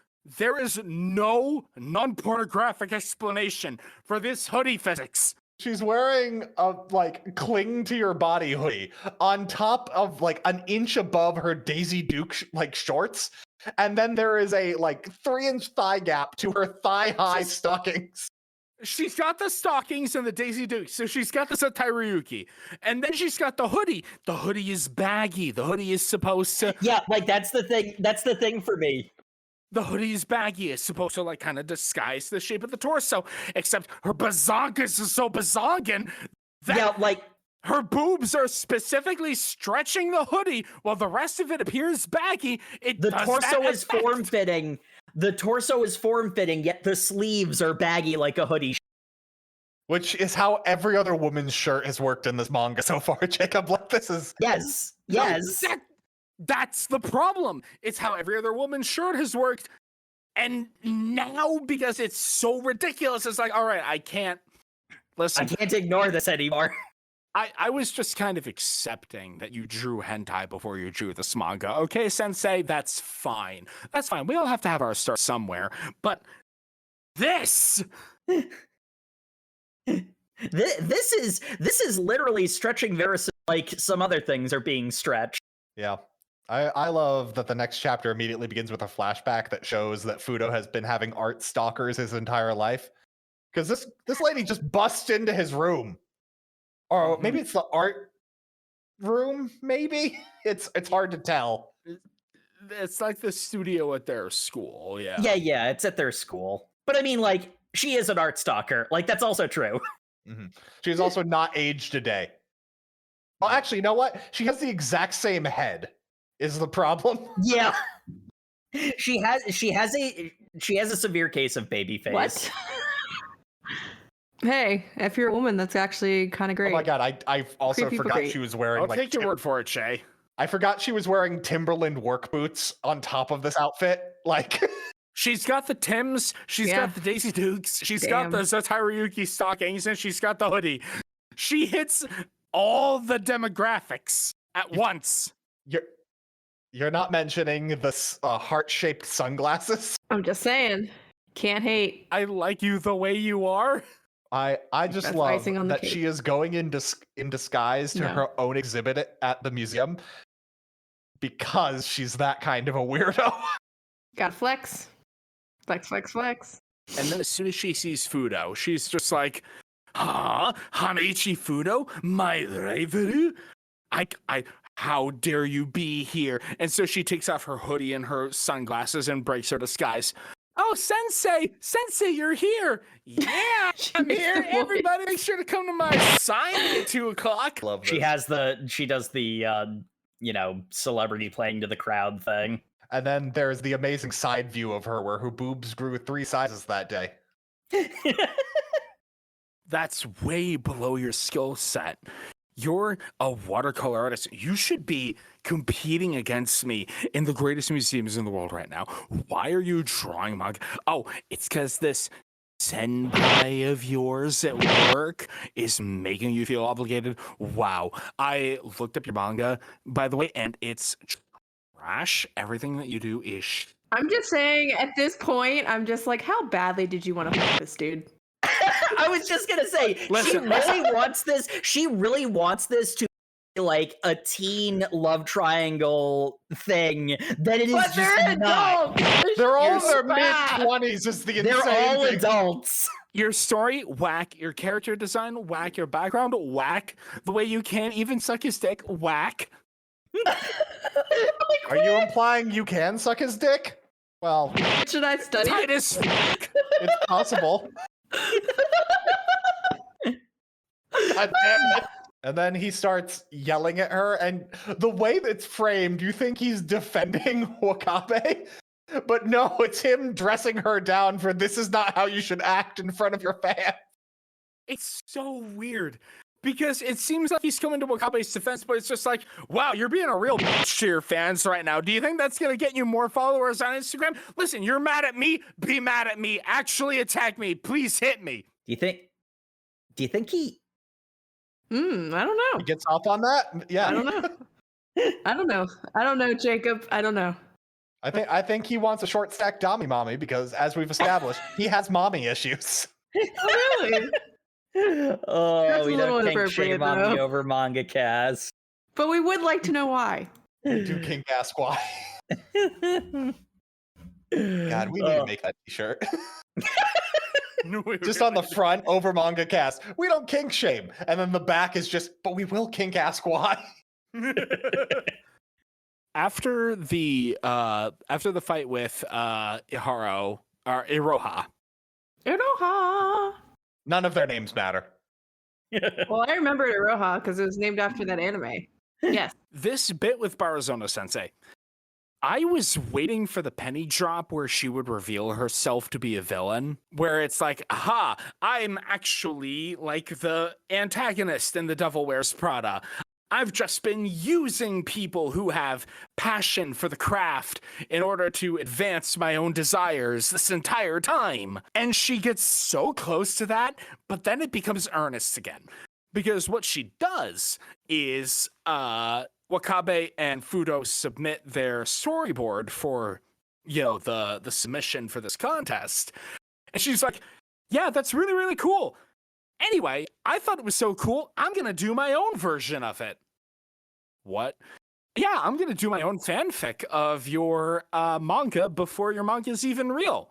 no non-pornographic explanation for this hoodie physics. She's wearing a like cling to your body hoodie on top of like an inch above her Daisy Duke like shorts. And then there is a like 3-inch thigh gap to her thigh-high stockings. She's got the stockings and the Daisy Duke, so she's got the Satairuyuki. And then she's got the hoodie. The hoodie is baggy. The hoodie is supposed to... Yeah, like that's the thing. That's the thing for me. The hoodie is baggy. It's supposed to like kind of disguise the shape of the torso. Except her bazongas is so bazongan that her boobs are specifically stretching the hoodie while the rest of it appears baggy. The torso is form-fitting. The torso is form-fitting, yet the sleeves are baggy like a hoodie. Which is how every other woman's shirt has worked in this manga so far, Jacob. Like, this is... Yes. That's the problem. It's how every other woman's shirt has worked. And now, because it's so ridiculous, it's like, all right, I can't... Listen. I can't ignore this anymore. I was just kind of accepting that you drew hentai before you drew this manga. Okay, sensei, that's fine. That's fine. We all have to have our start somewhere. But this... this is literally stretching Veracity like some other things are being stretched. Yeah. I love that the next chapter immediately begins with a flashback that shows that Fudo has been having art stalkers his entire life. Because this lady just busts into his room. Or maybe it's the art room, maybe? It's hard to tell. It's like the studio at their school, yeah. Yeah, it's at their school. But I mean, like, she is an art stalker. Like, that's also true. Mm-hmm. She's also not aged a day. Well, actually, you know what? She has the exact same head, is the problem. Yeah. She has a severe case of baby face. What? Hey, if you're a woman, that's actually kind of great. Oh my god, I also forgot she was wearing... I'll take your word for it, Shay. I forgot she was wearing Timberland work boots on top of this outfit. Like... She's got the Tims, she's got the Daisy Dukes, she's got the Satairuyuki stockings, and she's got the hoodie. She hits all the demographics at once. You're not mentioning the heart-shaped sunglasses? I'm just saying. Can't hate. I like you the way you are. I just love that she is going in disguise to her own exhibit at the museum because she's that kind of a weirdo. Got flex. Flex. And then as soon as she sees Fudo, she's just like, Hanaichi Fudo, my rival? How dare you be here? And so she takes off her hoodie and her sunglasses and breaks her disguise. Oh, Sensei, you're here. Yeah, I'm here. Everybody, make sure to come to my sign at 2:00. Love this. She does the celebrity playing to the crowd thing. And then there's the amazing side view of her where her boobs grew 3 sizes that day. That's way below your skill set. You're a watercolor artist. You should be competing against me in the greatest museums in the world right now. Why are you drawing manga? Oh, it's because this senpai of yours at work is making you feel obligated. Wow. I looked up your manga, by the way, and it's trash. Everything that you do is I'm just saying, at this point, I'm just like, how badly did you want to fuck this dude? I was just gonna say, she really wants this to be like a teen love triangle thing. That it is But they're not. adults. They're all in their bad. mid-20s is the insane They're all thing. adults. Your story, whack. Your character design, whack. Your background, whack. The way you can't even suck his dick, whack. Are you implying you can suck his dick? Well, Should I study? Titus. it's possible. God damn it. And then he starts yelling at her, and the way that's framed, you think he's defending Wakabe, but no, it's him dressing her down for this is not how you should act in front of your fans. It's so weird because it seems like he's coming to Wakabe's defense, but it's just like, wow, you're being a real bitch to your fans right now. Do you think that's going to get you more followers on Instagram? Listen, you're mad at me. Be mad at me. Actually attack me. Please hit me. Do you think he? I don't know. He gets off on that? Yeah. I don't know. I don't know, Jacob. I don't know. I think he wants a short stack Dami mommy because, as we've established, he has mommy issues. Oh, really? Oh, That's we a little don't kink inappropriate, shame on the though. over manga cast. But we would like to know why. Do King ask why? God, we need to make that t-shirt. Just on the front, over manga cast. We don't kink shame. And then the back is just, but we will kink ask why. After the fight with Iroha. Iroha. None of their names matter. Well, I remember Iroha because it was named after that anime. Yes. This bit with Barazono Sensei. I was waiting for the penny drop where she would reveal herself to be a villain, where it's like, aha, I'm actually like the antagonist in The Devil Wears Prada. I've just been using people who have passion for the craft in order to advance my own desires this entire time. And she gets so close to that, but then it becomes earnest again. Because what she does is, Wakabe and Fudo submit their storyboard for, the submission for this contest. And she's like, yeah, that's really, really cool. Anyway, I thought it was so cool, I'm going to do my own version of it. What? Yeah, I'm going to do my own fanfic of your manga before your manga is even real.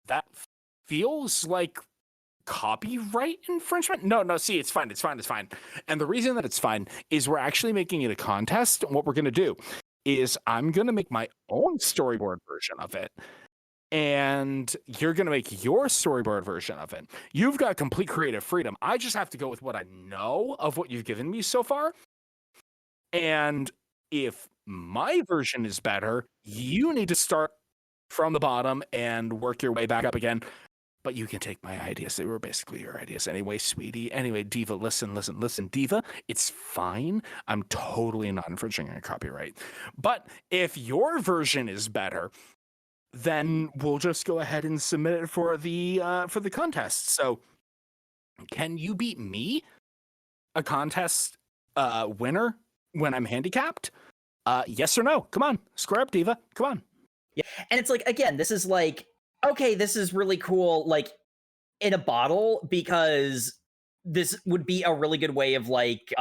That feels like copyright infringement? No, see, it's fine. And the reason that it's fine is we're actually making it a contest. And what we're going to do is I'm going to make my own storyboard version of it. And you're going to make your storyboard version of it. You've got complete creative freedom. I just have to go with what I know of what you've given me so far. And if my version is better, you need to start from the bottom and work your way back up again. But you can take my ideas. They were basically your ideas anyway, sweetie. Anyway, Diva, listen, Diva. It's fine. I'm totally not infringing on copyright. But if your version is better, then we'll just go ahead and submit it for the contest. So, can you beat me, a contest winner, when I'm handicapped? Yes or no? Come on, square up, Diva. Come on. Yeah, and it's like, again, this is like, okay, this is really cool, like, in a bottle, because this would be a really good way of like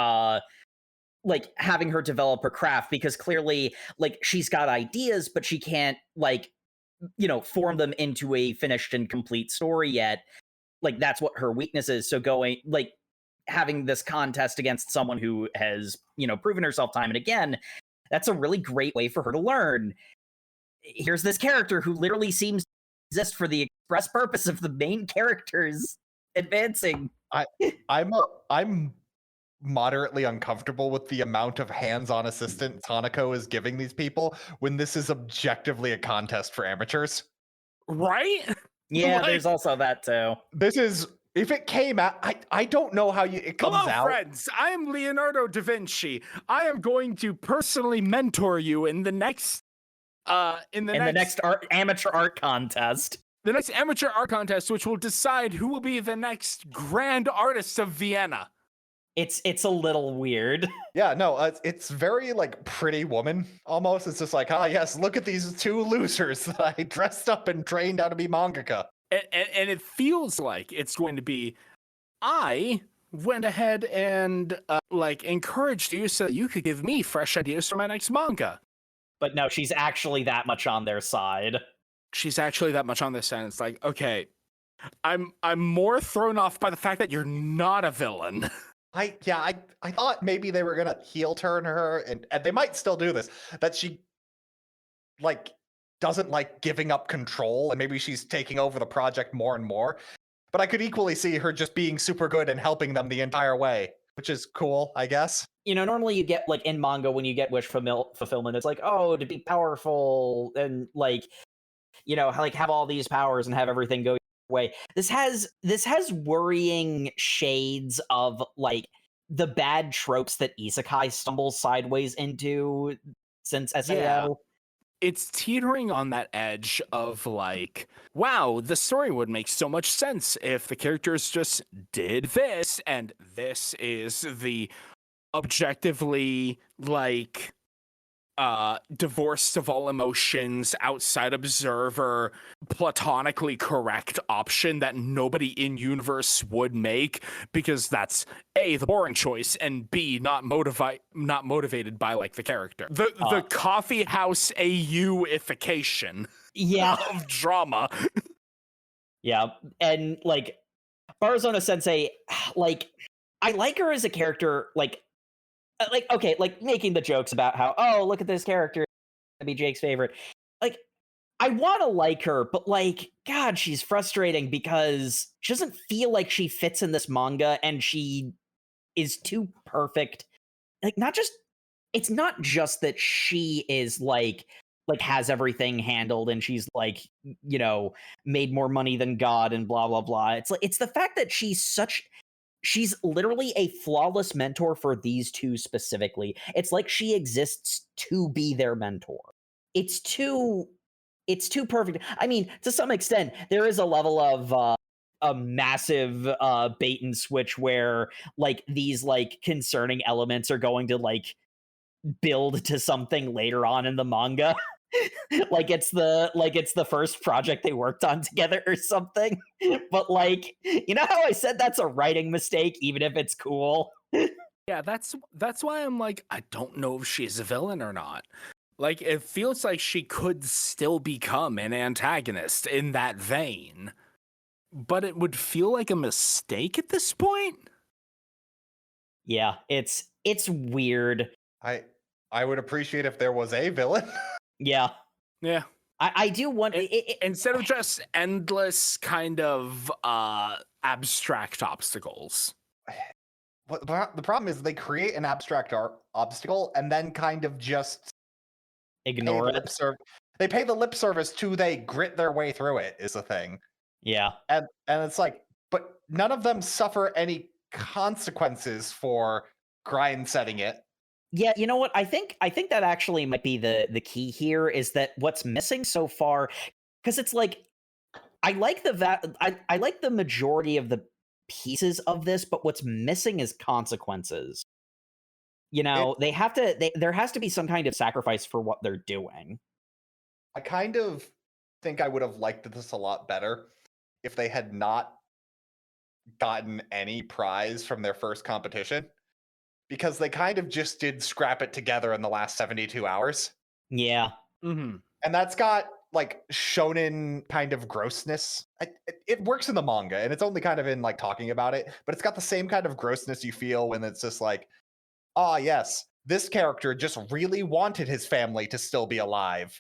having her develop her craft, because clearly, like, she's got ideas, but she can't, like, form them into a finished and complete story yet. Like, that's what her weakness is. So going, like, having this contest against someone who has, proven herself time and again, that's a really great way for her to learn. Here's this character who literally seems to exist for the express purpose of the main characters advancing. I'm moderately uncomfortable with the amount of hands-on assistance Hanako is giving these people when this is objectively a contest for amateurs. Right? Yeah, there's also that too. This is, if it came out, I don't know how it comes Hello, out. friends. I am Leonardo da Vinci. I am going to personally mentor you in the next amateur art contest. The next amateur art contest, which will decide who will be the next grand artist of Vienna. It's a little weird. Yeah, no, it's very like Pretty Woman almost. It's just like, yes, look at these two losers that I dressed up and trained how to be mangaka. And it feels like it's going to be, I went ahead and encouraged you so that you could give me fresh ideas for my next manga. But no, she's actually that much on their side. She's actually that much on this side. It's like, okay, I'm more thrown off by the fact that you're not a villain. I thought maybe they were gonna heel turn her, and they might still do this. That she doesn't like giving up control, and maybe she's taking over the project more and more. But I could equally see her just being super good and helping them the entire way, which is cool, I guess. Normally you get like in manga when you get wish fulfillment, it's like, oh, to be powerful and have all these powers and have everything go your way. This has worrying shades of like the bad tropes that isekai stumbles sideways into since SAO. Yeah. It's teetering on that edge of like, wow, the story would make so much sense if the characters just did this, and this is the objectively divorced of all emotions, outside observer, platonically correct option that nobody in universe would make, because that's A, the boring choice, and B, not motivated by like the character. The coffee house AU-ification of drama. Yeah, and like Barzona Sensei, like I like her as a character, okay, like making the jokes about how, oh, look at this character, gonna be Jake's favorite. Like, I want to like her, but like, God, she's frustrating because she doesn't feel like she fits in this manga, and she is too perfect. Like, it's not just that she is like has everything handled and she's like, made more money than God and blah blah blah. It's the fact that she's literally a flawless mentor for these two specifically. It's like she exists to be their mentor. It's too perfect. I mean, to some extent, there is a level of a massive bait and switch where like these like concerning elements are going to like build to something later on in the manga. like it's the first project they worked on together or something. But like, how I said that's a writing mistake, even if it's cool. Yeah, that's why I'm like, I don't know if she's a villain or not. Like, it feels like she could still become an antagonist in that vein, but it would feel like a mistake at this point. Yeah, it's weird. I would appreciate if there was a villain. Yeah. I do want instead of just endless kind of abstract obstacles. The problem is they create an abstract obstacle and then kind of just ignore it. They pay the lip service to they grit their way through it is the thing. Yeah. And it's like, but none of them suffer any consequences for grind setting it. Yeah, you know what? I think that actually might be the key here, is that what's missing so far, because it's like I like the majority of the pieces of this, but what's missing is consequences. There has to be some kind of sacrifice for what they're doing. I kind of think I would have liked this a lot better if they had not gotten any prize from their first competition. Because they kind of just did scrap it together in the last 72 hours. Yeah. Mm-hmm. And that's got like shonen kind of grossness. It works in the manga, and it's only kind of in like talking about it, but it's got the same kind of grossness you feel when it's just like, ah, yes, this character just really wanted his family to still be alive,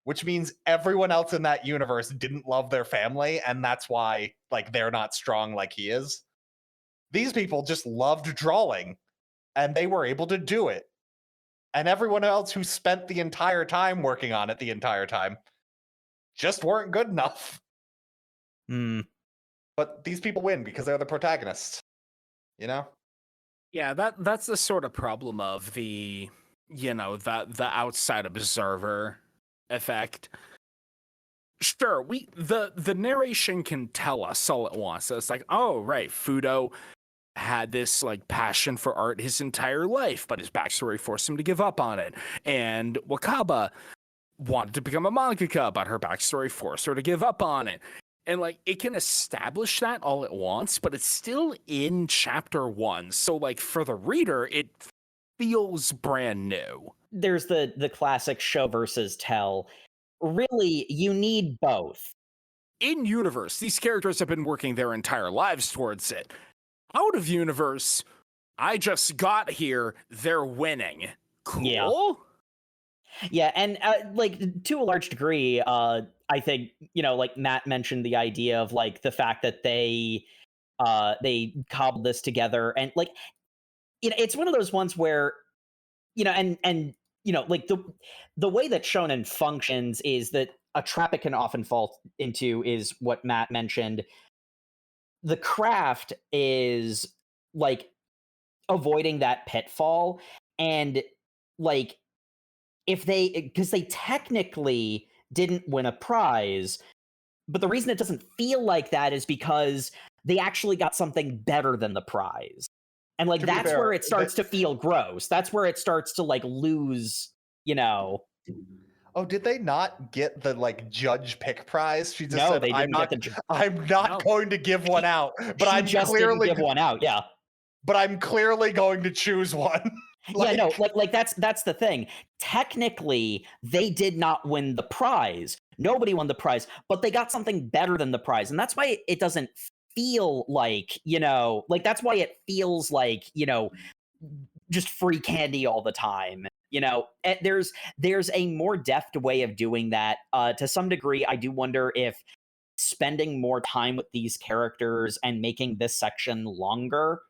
which means everyone else in that universe didn't love their family, and that's why like they're not strong like he is. These people just loved drawing, and they were able to do it. And everyone else who spent the entire time working on it the entire time just weren't good enough. But these people win because they're the protagonists. You know? Yeah, that's the sort of problem of the, you know, the outside observer effect. Sure, the narration can tell us all at once. So it's like, oh right, Fudo had this like passion for art his entire life, but his backstory forced him to give up on it. And Wakaba wanted to become a mangaka, but her backstory forced her to give up on it. And like it can establish that all at once, but it's still in chapter 1. So like for the reader, it feels brand new. There's the classic show versus tell. Really, you need both. In universe, these characters have been working their entire lives towards it. Out of universe, I just got here, they're winning. Cool? Yeah, and like to a large degree, I think, you know, like Matt mentioned the idea of like the fact that they cobbled this together, and like, you know, it's one of those ones where, you know, and you know, like the way that shonen functions is that a trap it can often fall into is what Matt mentioned. The craft is like avoiding that pitfall, and like because they technically didn't win a prize, but the reason it doesn't feel like that is because they actually got something better than the prize. And like that's where it starts to feel gross. That's where it starts to like lose, you know. Oh, did they not get the like judge pick prize? She just No, said, they didn't get the I'm not going to give one out, but I'm just clearly didn't give one out. Yeah. But I'm clearly going to choose one. Yeah, no, like that's the thing. Technically, they did not win the prize. Nobody won the prize, but they got something better than the prize. And that's why it doesn't feel like, you know, like that's why it feels like, you know, just free candy all the time. You know, there's a more deft way of doing that. To some degree, I do wonder if spending more time with these characters and making this section longer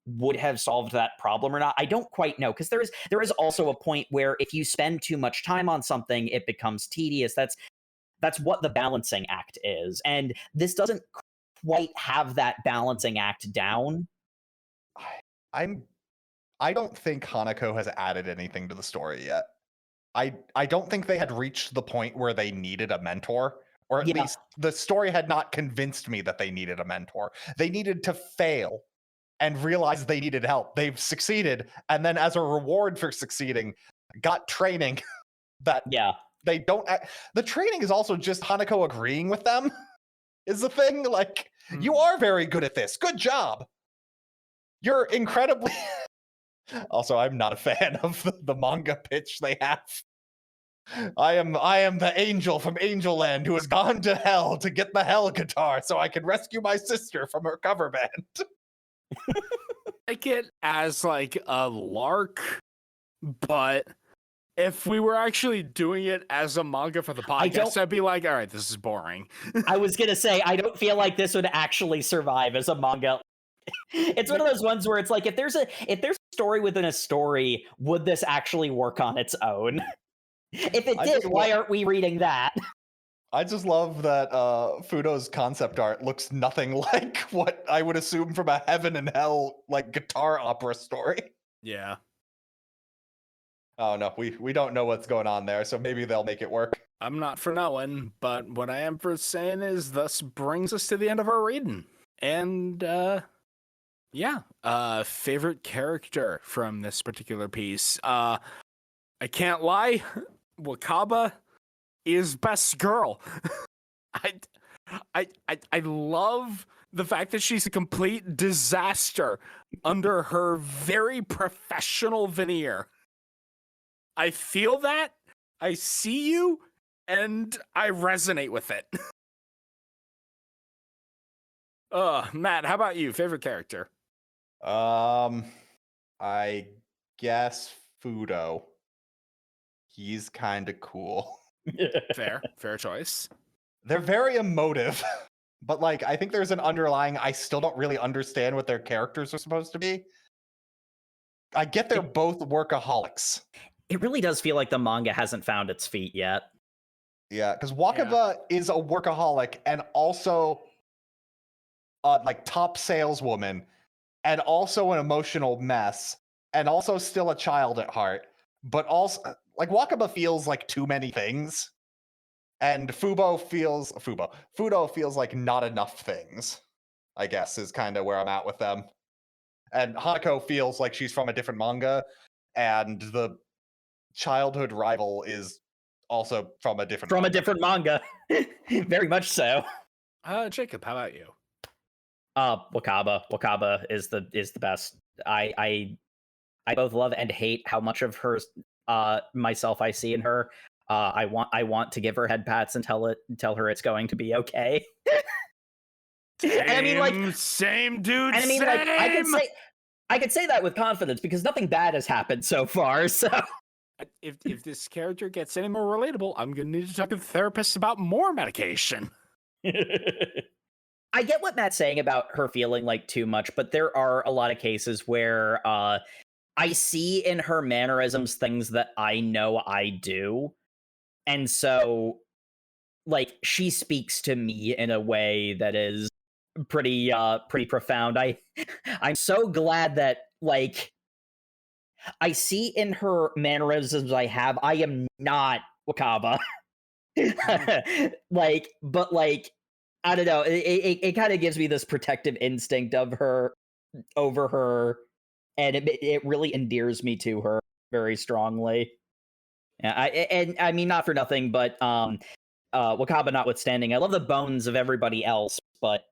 would have solved that problem or not. I don't quite know, because there is also a point where if you spend too much time on something, it becomes tedious. That's what the balancing act is, and this doesn't quite have that balancing act down. I don't think Hanako has added anything to the story yet. I don't think they had reached the point where they needed a mentor, or at least the story had not convinced me that they needed a mentor. They needed to fail and realize they needed help. They've succeeded, and then as a reward for succeeding, got training that they don't. The training is also just Hanako agreeing with them. Is the thing, like, you are very good at this. Good job. You're incredibly. Also, I'm not a fan of the manga pitch they have. I am the angel from Angel Land who has gone to hell to get the hell guitar so I can rescue my sister from her cover band. Like it as like a lark, but if we were actually doing it as a manga for the podcast, I'd be like, all right, this is boring. I was gonna say, I don't feel like this would actually survive as a manga. It's one of those ones where it's like, if there's a story within a story, would this actually work on its own? If it did, why aren't we reading that? I just love that Fudo's concept art looks nothing like what I would assume from a heaven and hell like guitar opera story. Yeah. Oh no, we don't know what's going on there, so maybe they'll make it work. I'm not for knowing, but what I am for saying is thus brings us to the end of our reading. And favorite character from this particular piece. I can't lie, Wakaba is best girl. I love the fact that she's a complete disaster under her very professional veneer. I feel that. I see you. and I resonate with it. Matt, how about you? Favorite character? I guess Fudo. He's kind of cool. Fair choice. They're very emotive, but like I think there's an underlying. I still don't really understand what their characters are supposed to be. I get they're both workaholics. It really does feel like the manga hasn't found its feet yet. Yeah, because Wakaba is a workaholic and also like top saleswoman, and also an emotional mess, and also still a child at heart. But also, like Wakaba feels like too many things, and Fudo feels like not enough things. I guess is kind of where I'm at with them. And Hanako feels like she's from a different manga, and the childhood rival is also from a different manga. Very much so. Jacob, how about you? Wakaba is the best. I both love and hate how much of her myself I see in her. I want to give her head pats and tell her it's going to be okay. And I mean, like, same dude. And I mean, same. like, I could say that with confidence because nothing bad has happened so far. So if this character gets any more relatable, I'm gonna need to talk to the therapist about more medication. I get what Matt's saying about her feeling like too much, but there are a lot of cases where I see in her mannerisms things that I know I do. And so, like, she speaks to me in a way that is pretty profound. I'm so glad that, like, I see in her mannerisms I am not Wakaba. But I don't know. It kind of gives me this protective instinct of her over her, and it really endears me to her very strongly. Yeah, I mean, not for nothing, but Wakaba notwithstanding, I love the bones of everybody else, but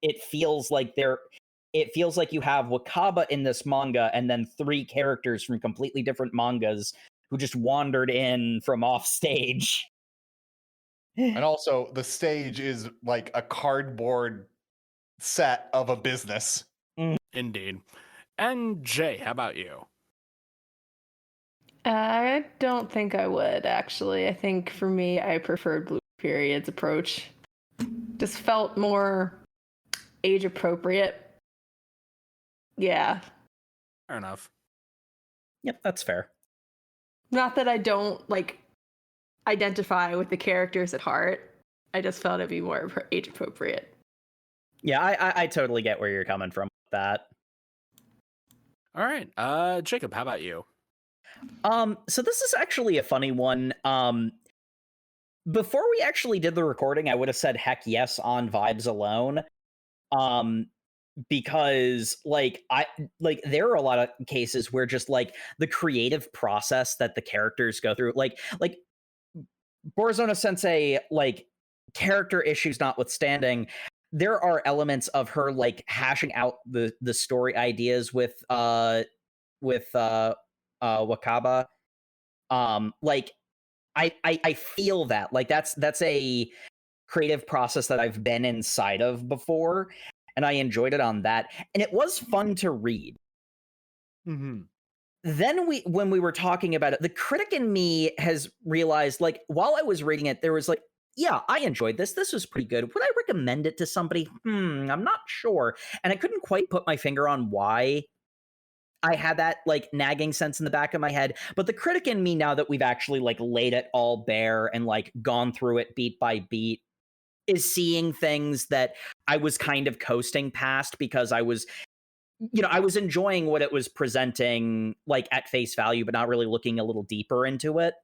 it feels like you have Wakaba in this manga, and then 3 characters from completely different mangas who just wandered in from off stage. And also, the stage is like a cardboard set of a business. Indeed. And Jay, how about you? I don't think I would, actually. I think for me, I preferred Blue Period's approach. Just felt more age appropriate. Yeah. Fair enough. Yep, that's fair. Not that I don't, like, identify with the characters at heart. I just felt it'd be more age appropriate. Yeah, I totally get where you're coming from with that. All right. Jacob, how about you? So this is actually a funny one. Before we actually did the recording, I would have said heck yes on vibes alone. Because there are a lot of cases where just like the creative process that the characters go through, like Borizona Sensei, like, character issues notwithstanding, there are elements of her like hashing out the story ideas with Wakaba. Like I feel that, like, that's a creative process that I've been inside of before, and I enjoyed it on that, and it was fun to read. Mm-hmm. Then when we were talking about it, the critic in me has realized, like, while I was reading it, there was like, yeah, I enjoyed this. This was pretty good. Would I recommend it to somebody? I'm not sure. And I couldn't quite put my finger on why I had that like nagging sense in the back of my head. But the critic in me, now that we've actually like laid it all bare and like gone through it beat by beat, is seeing things that I was kind of coasting past because I was enjoying what it was presenting, like, at face value, but not really looking a little deeper into it.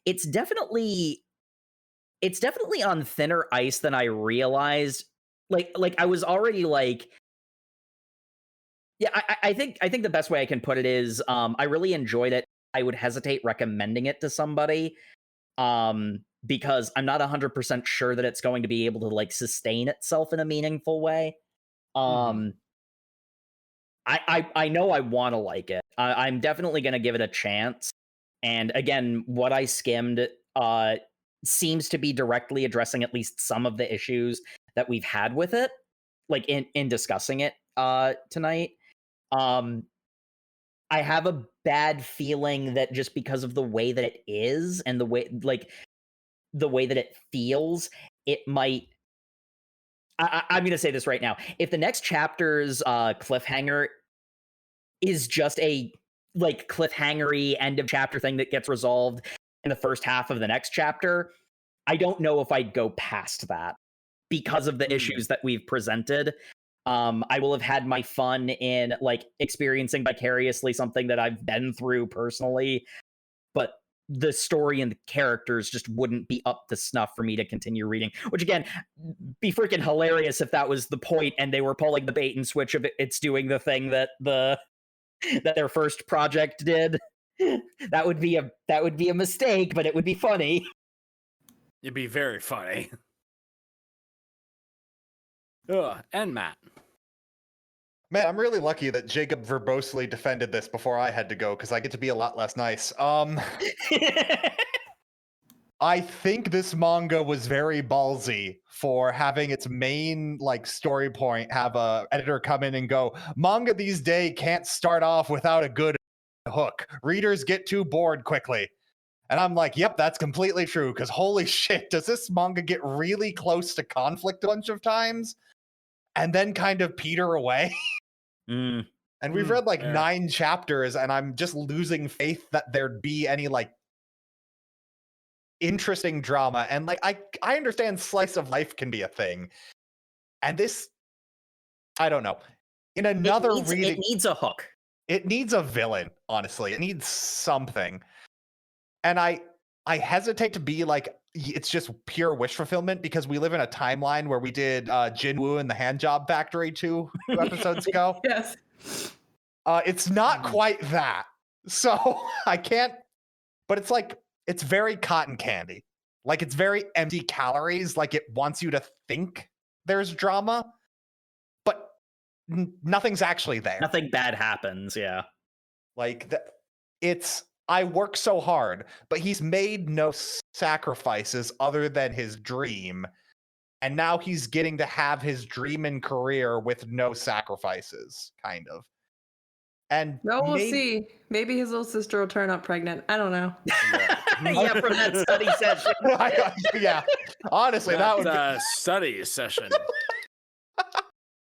It's definitely on thinner ice than I realized. Like I was already like, yeah, I think the best way I can put it is, I really enjoyed it. I would hesitate recommending it to somebody, because I'm not 100% sure that it's going to be able to like sustain itself in a meaningful way. I know I want to like it. I'm definitely going to give it a chance. And again, what I skimmed, seems to be directly addressing at least some of the issues that we've had with it, like in discussing it tonight. I have a bad feeling that just because of the way that it is and the way that it feels, it might. I'm going to say this right now. If the next chapter's cliffhanger is just a cliffhangery end of chapter thing that gets resolved in the first half of the next chapter, I don't know if I'd go past that because of the issues that we've presented. I will have had my fun in experiencing vicariously something that I've been through personally, but the story and the characters just wouldn't be up to snuff for me to continue reading, which again, be freaking hilarious if that was the point and they were pulling the bait and switch of it's doing the thing that their first project did. That would be a mistake, but it would be funny. It'd be very funny. And Matt. Man, I'm really lucky that Jacob verbosely defended this before I had to go, because I get to be a lot less nice. I think this manga was very ballsy for having its main story point have a editor come in and go, manga these days can't start off without a good hook. Readers get too bored quickly. And I'm like, yep, that's completely true, because holy shit, does this manga get really close to conflict a bunch of times and then kind of peter away? And we've read 9 chapters, and I'm just losing faith that there'd be any interesting drama. And I understand slice of life can be a thing, and this, I don't know. In another reading, it needs a hook. It needs a villain. Honestly, it needs something. And I hesitate to be it's just pure wish fulfillment, because we live in a timeline where we did Jinwoo and the Handjob Factory 2 episodes ago. Yes. It's not quite that. So I can't, but it's very cotton candy. It's very empty calories. It wants you to think there's drama, but nothing's actually there. Nothing bad happens, yeah. I work so hard, but he's made no sacrifices other than his dream. And now he's getting to have his dream and career with no sacrifices, kind of. And we'll see. Maybe his little sister will turn up pregnant. I don't know. Yeah, from that study session. Yeah. Honestly, that would be study session.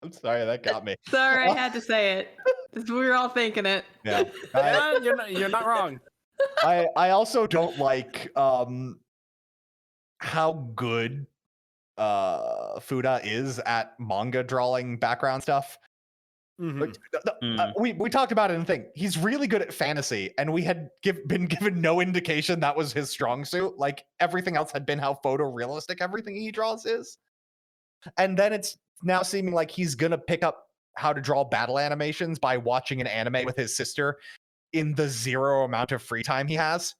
I'm sorry, that got me. Sorry, I had to say it. We were all thinking it. Yeah. You're not wrong. I also don't like how good Fuda is at manga drawing background stuff. We talked about it in the thing. He's really good at fantasy, and we had been given no indication that was his strong suit. Everything else had been how photorealistic everything he draws is. And then it's now seeming like he's gonna pick up how to draw battle animations by watching an anime with his sister in the zero amount of free time he has.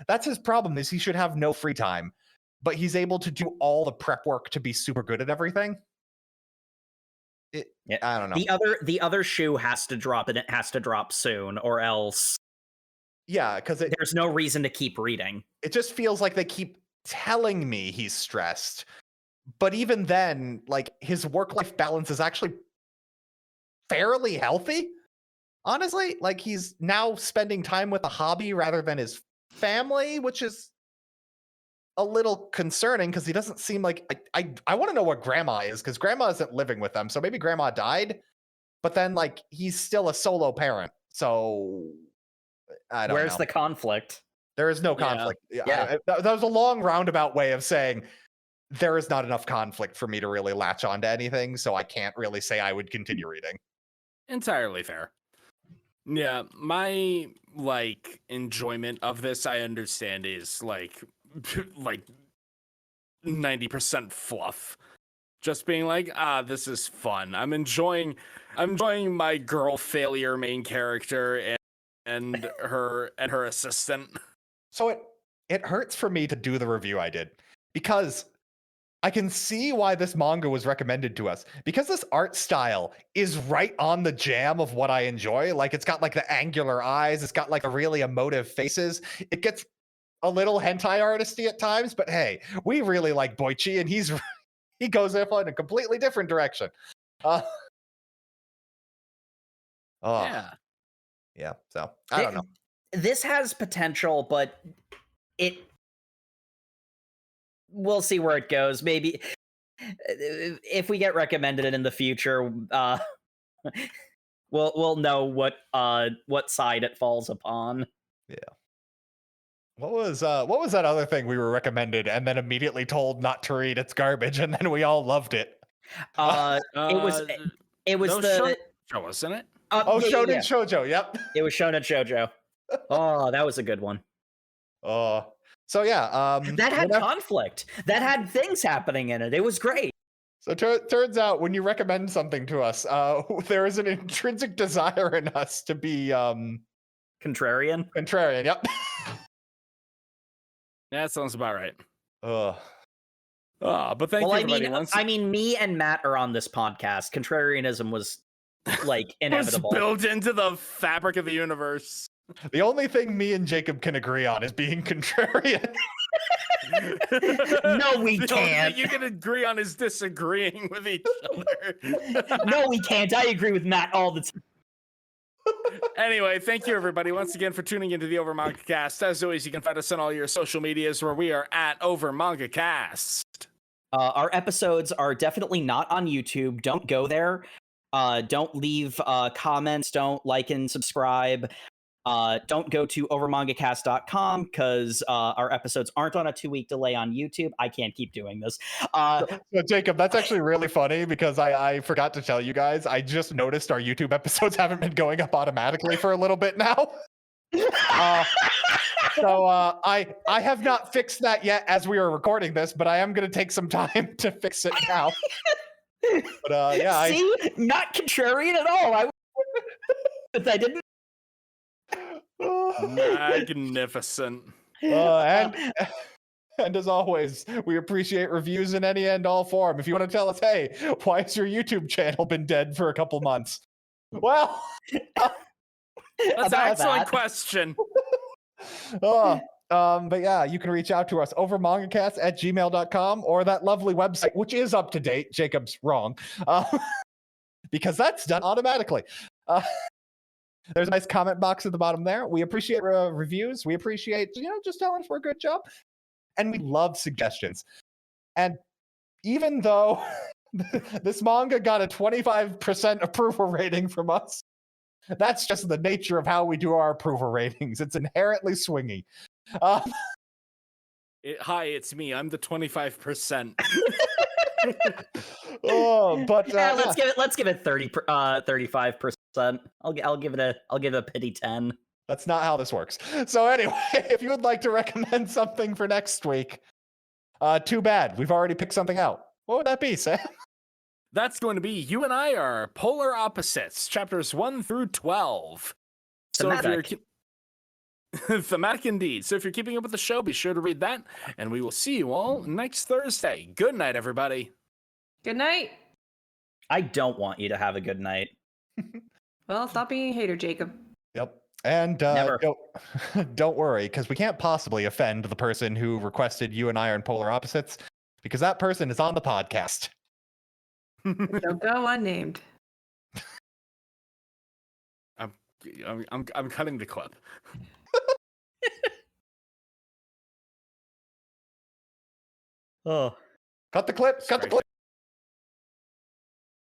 That's his problem, is he should have no free time, but he's able to do all the prep work to be super good at everything. I don't know. The other shoe has to drop, and it has to drop soon, or else because there's no reason to keep reading. It just feels like they keep telling me he's stressed, but even then, his work-life balance is actually fairly healthy. Honestly, he's now spending time with a hobby rather than his family, which is a little concerning, because he doesn't seem like I want to know what grandma is, because grandma isn't living with them, so maybe grandma died, but then he's still a solo parent, so I don't know. Where's the conflict? There is no conflict. Yeah. That was a long roundabout way of saying there is not enough conflict for me to really latch onto anything, so I can't really say I would continue reading. Entirely fair. Yeah, my enjoyment of this, I understand, is 90% fluff. Just being this is fun. I'm enjoying my girl failure main character and her assistant. So it hurts for me to do the review I did, because I can see why this manga was recommended to us, because this art style is right on the jam of what I enjoy. It's got the angular eyes, it's got the really emotive faces. It gets a little hentai artisty at times, but hey, we really like Boichi, and he goes off in a completely different direction. Yeah. Yeah. So I don't know. This has potential, but we'll see where it goes. Maybe if we get recommended it in the future, we'll know what side it falls upon. Yeah. What was that other thing we were recommended and then immediately told not to read? It's garbage, and then we all loved it. It was the show, wasn't it? Shonen Shoujo. Yep. It was Shonen Shoujo. Oh, that was a good one. So yeah, that had conflict. That had things happening in it. It was great. So turns out when you recommend something to us, there is an intrinsic desire in us to be contrarian. Contrarian. Yep. Yeah, that sounds about right. But thank you, everybody. I mean, me and Matt are on this podcast. Contrarianism was like inevitable. It's built into the fabric of the universe. The only thing me and Jacob can agree on is being contrarian. No, we can't. The only thing you can agree on is disagreeing with each other. No, we can't. I agree with Matt all the time. Anyway, thank you, everybody, once again for tuning into the Over Manga Cast. As always, you can find us on all your social medias where we are at Over Manga Cast. Our episodes are definitely not on YouTube. Don't go there. Don't leave comments. Don't like and subscribe. Don't go to overmangacast.com because our episodes aren't on a 2-week delay on YouTube. I can't keep doing this. So Jacob, that's actually really funny because I forgot to tell you guys. I just noticed our YouTube episodes haven't been going up automatically for a little bit now. So I have not fixed that yet as we are recording this, but I am going to take some time to fix it now. But yeah, see, not contrarian at all. But I didn't. Magnificent. And as always, we appreciate reviews in any and all form. If you want to tell us, hey, why has your YouTube channel been dead for a couple months? Well, that's an excellent question. But yeah, you can reach out to us over mangacast@gmail.com or that lovely website, which is up to date. Jacob's wrong. Because that's done automatically. There's a nice comment box at the bottom there. We appreciate reviews. We appreciate, just telling us we're a good job. And we love suggestions. And even though this manga got a 25% approval rating from us, that's just the nature of how we do our approval ratings. It's inherently swingy. Hi, it's me. I'm the 25%. But let's give it 35%. I'll give it a pity 10. That's not how this works. So anyway, if you would like to recommend something for next week, too bad. We've already picked something out. What would that be, Sam? That's going to be You and I Are Polar Opposites, chapters 1 through 12. Thematic. Thematic indeed. So if you're keeping up with the show, be sure to read that, and we will see you all next Thursday. Good night, everybody. Good night. I don't want you to have a good night. Well, stop being a hater, Jacob. Yep. And don't worry, because we can't possibly offend the person who requested You and I Are in Polar Opposites, because that person is on the podcast. Don't go unnamed. I'm cutting the clip. Oh. Cut the clip. Cut the clip.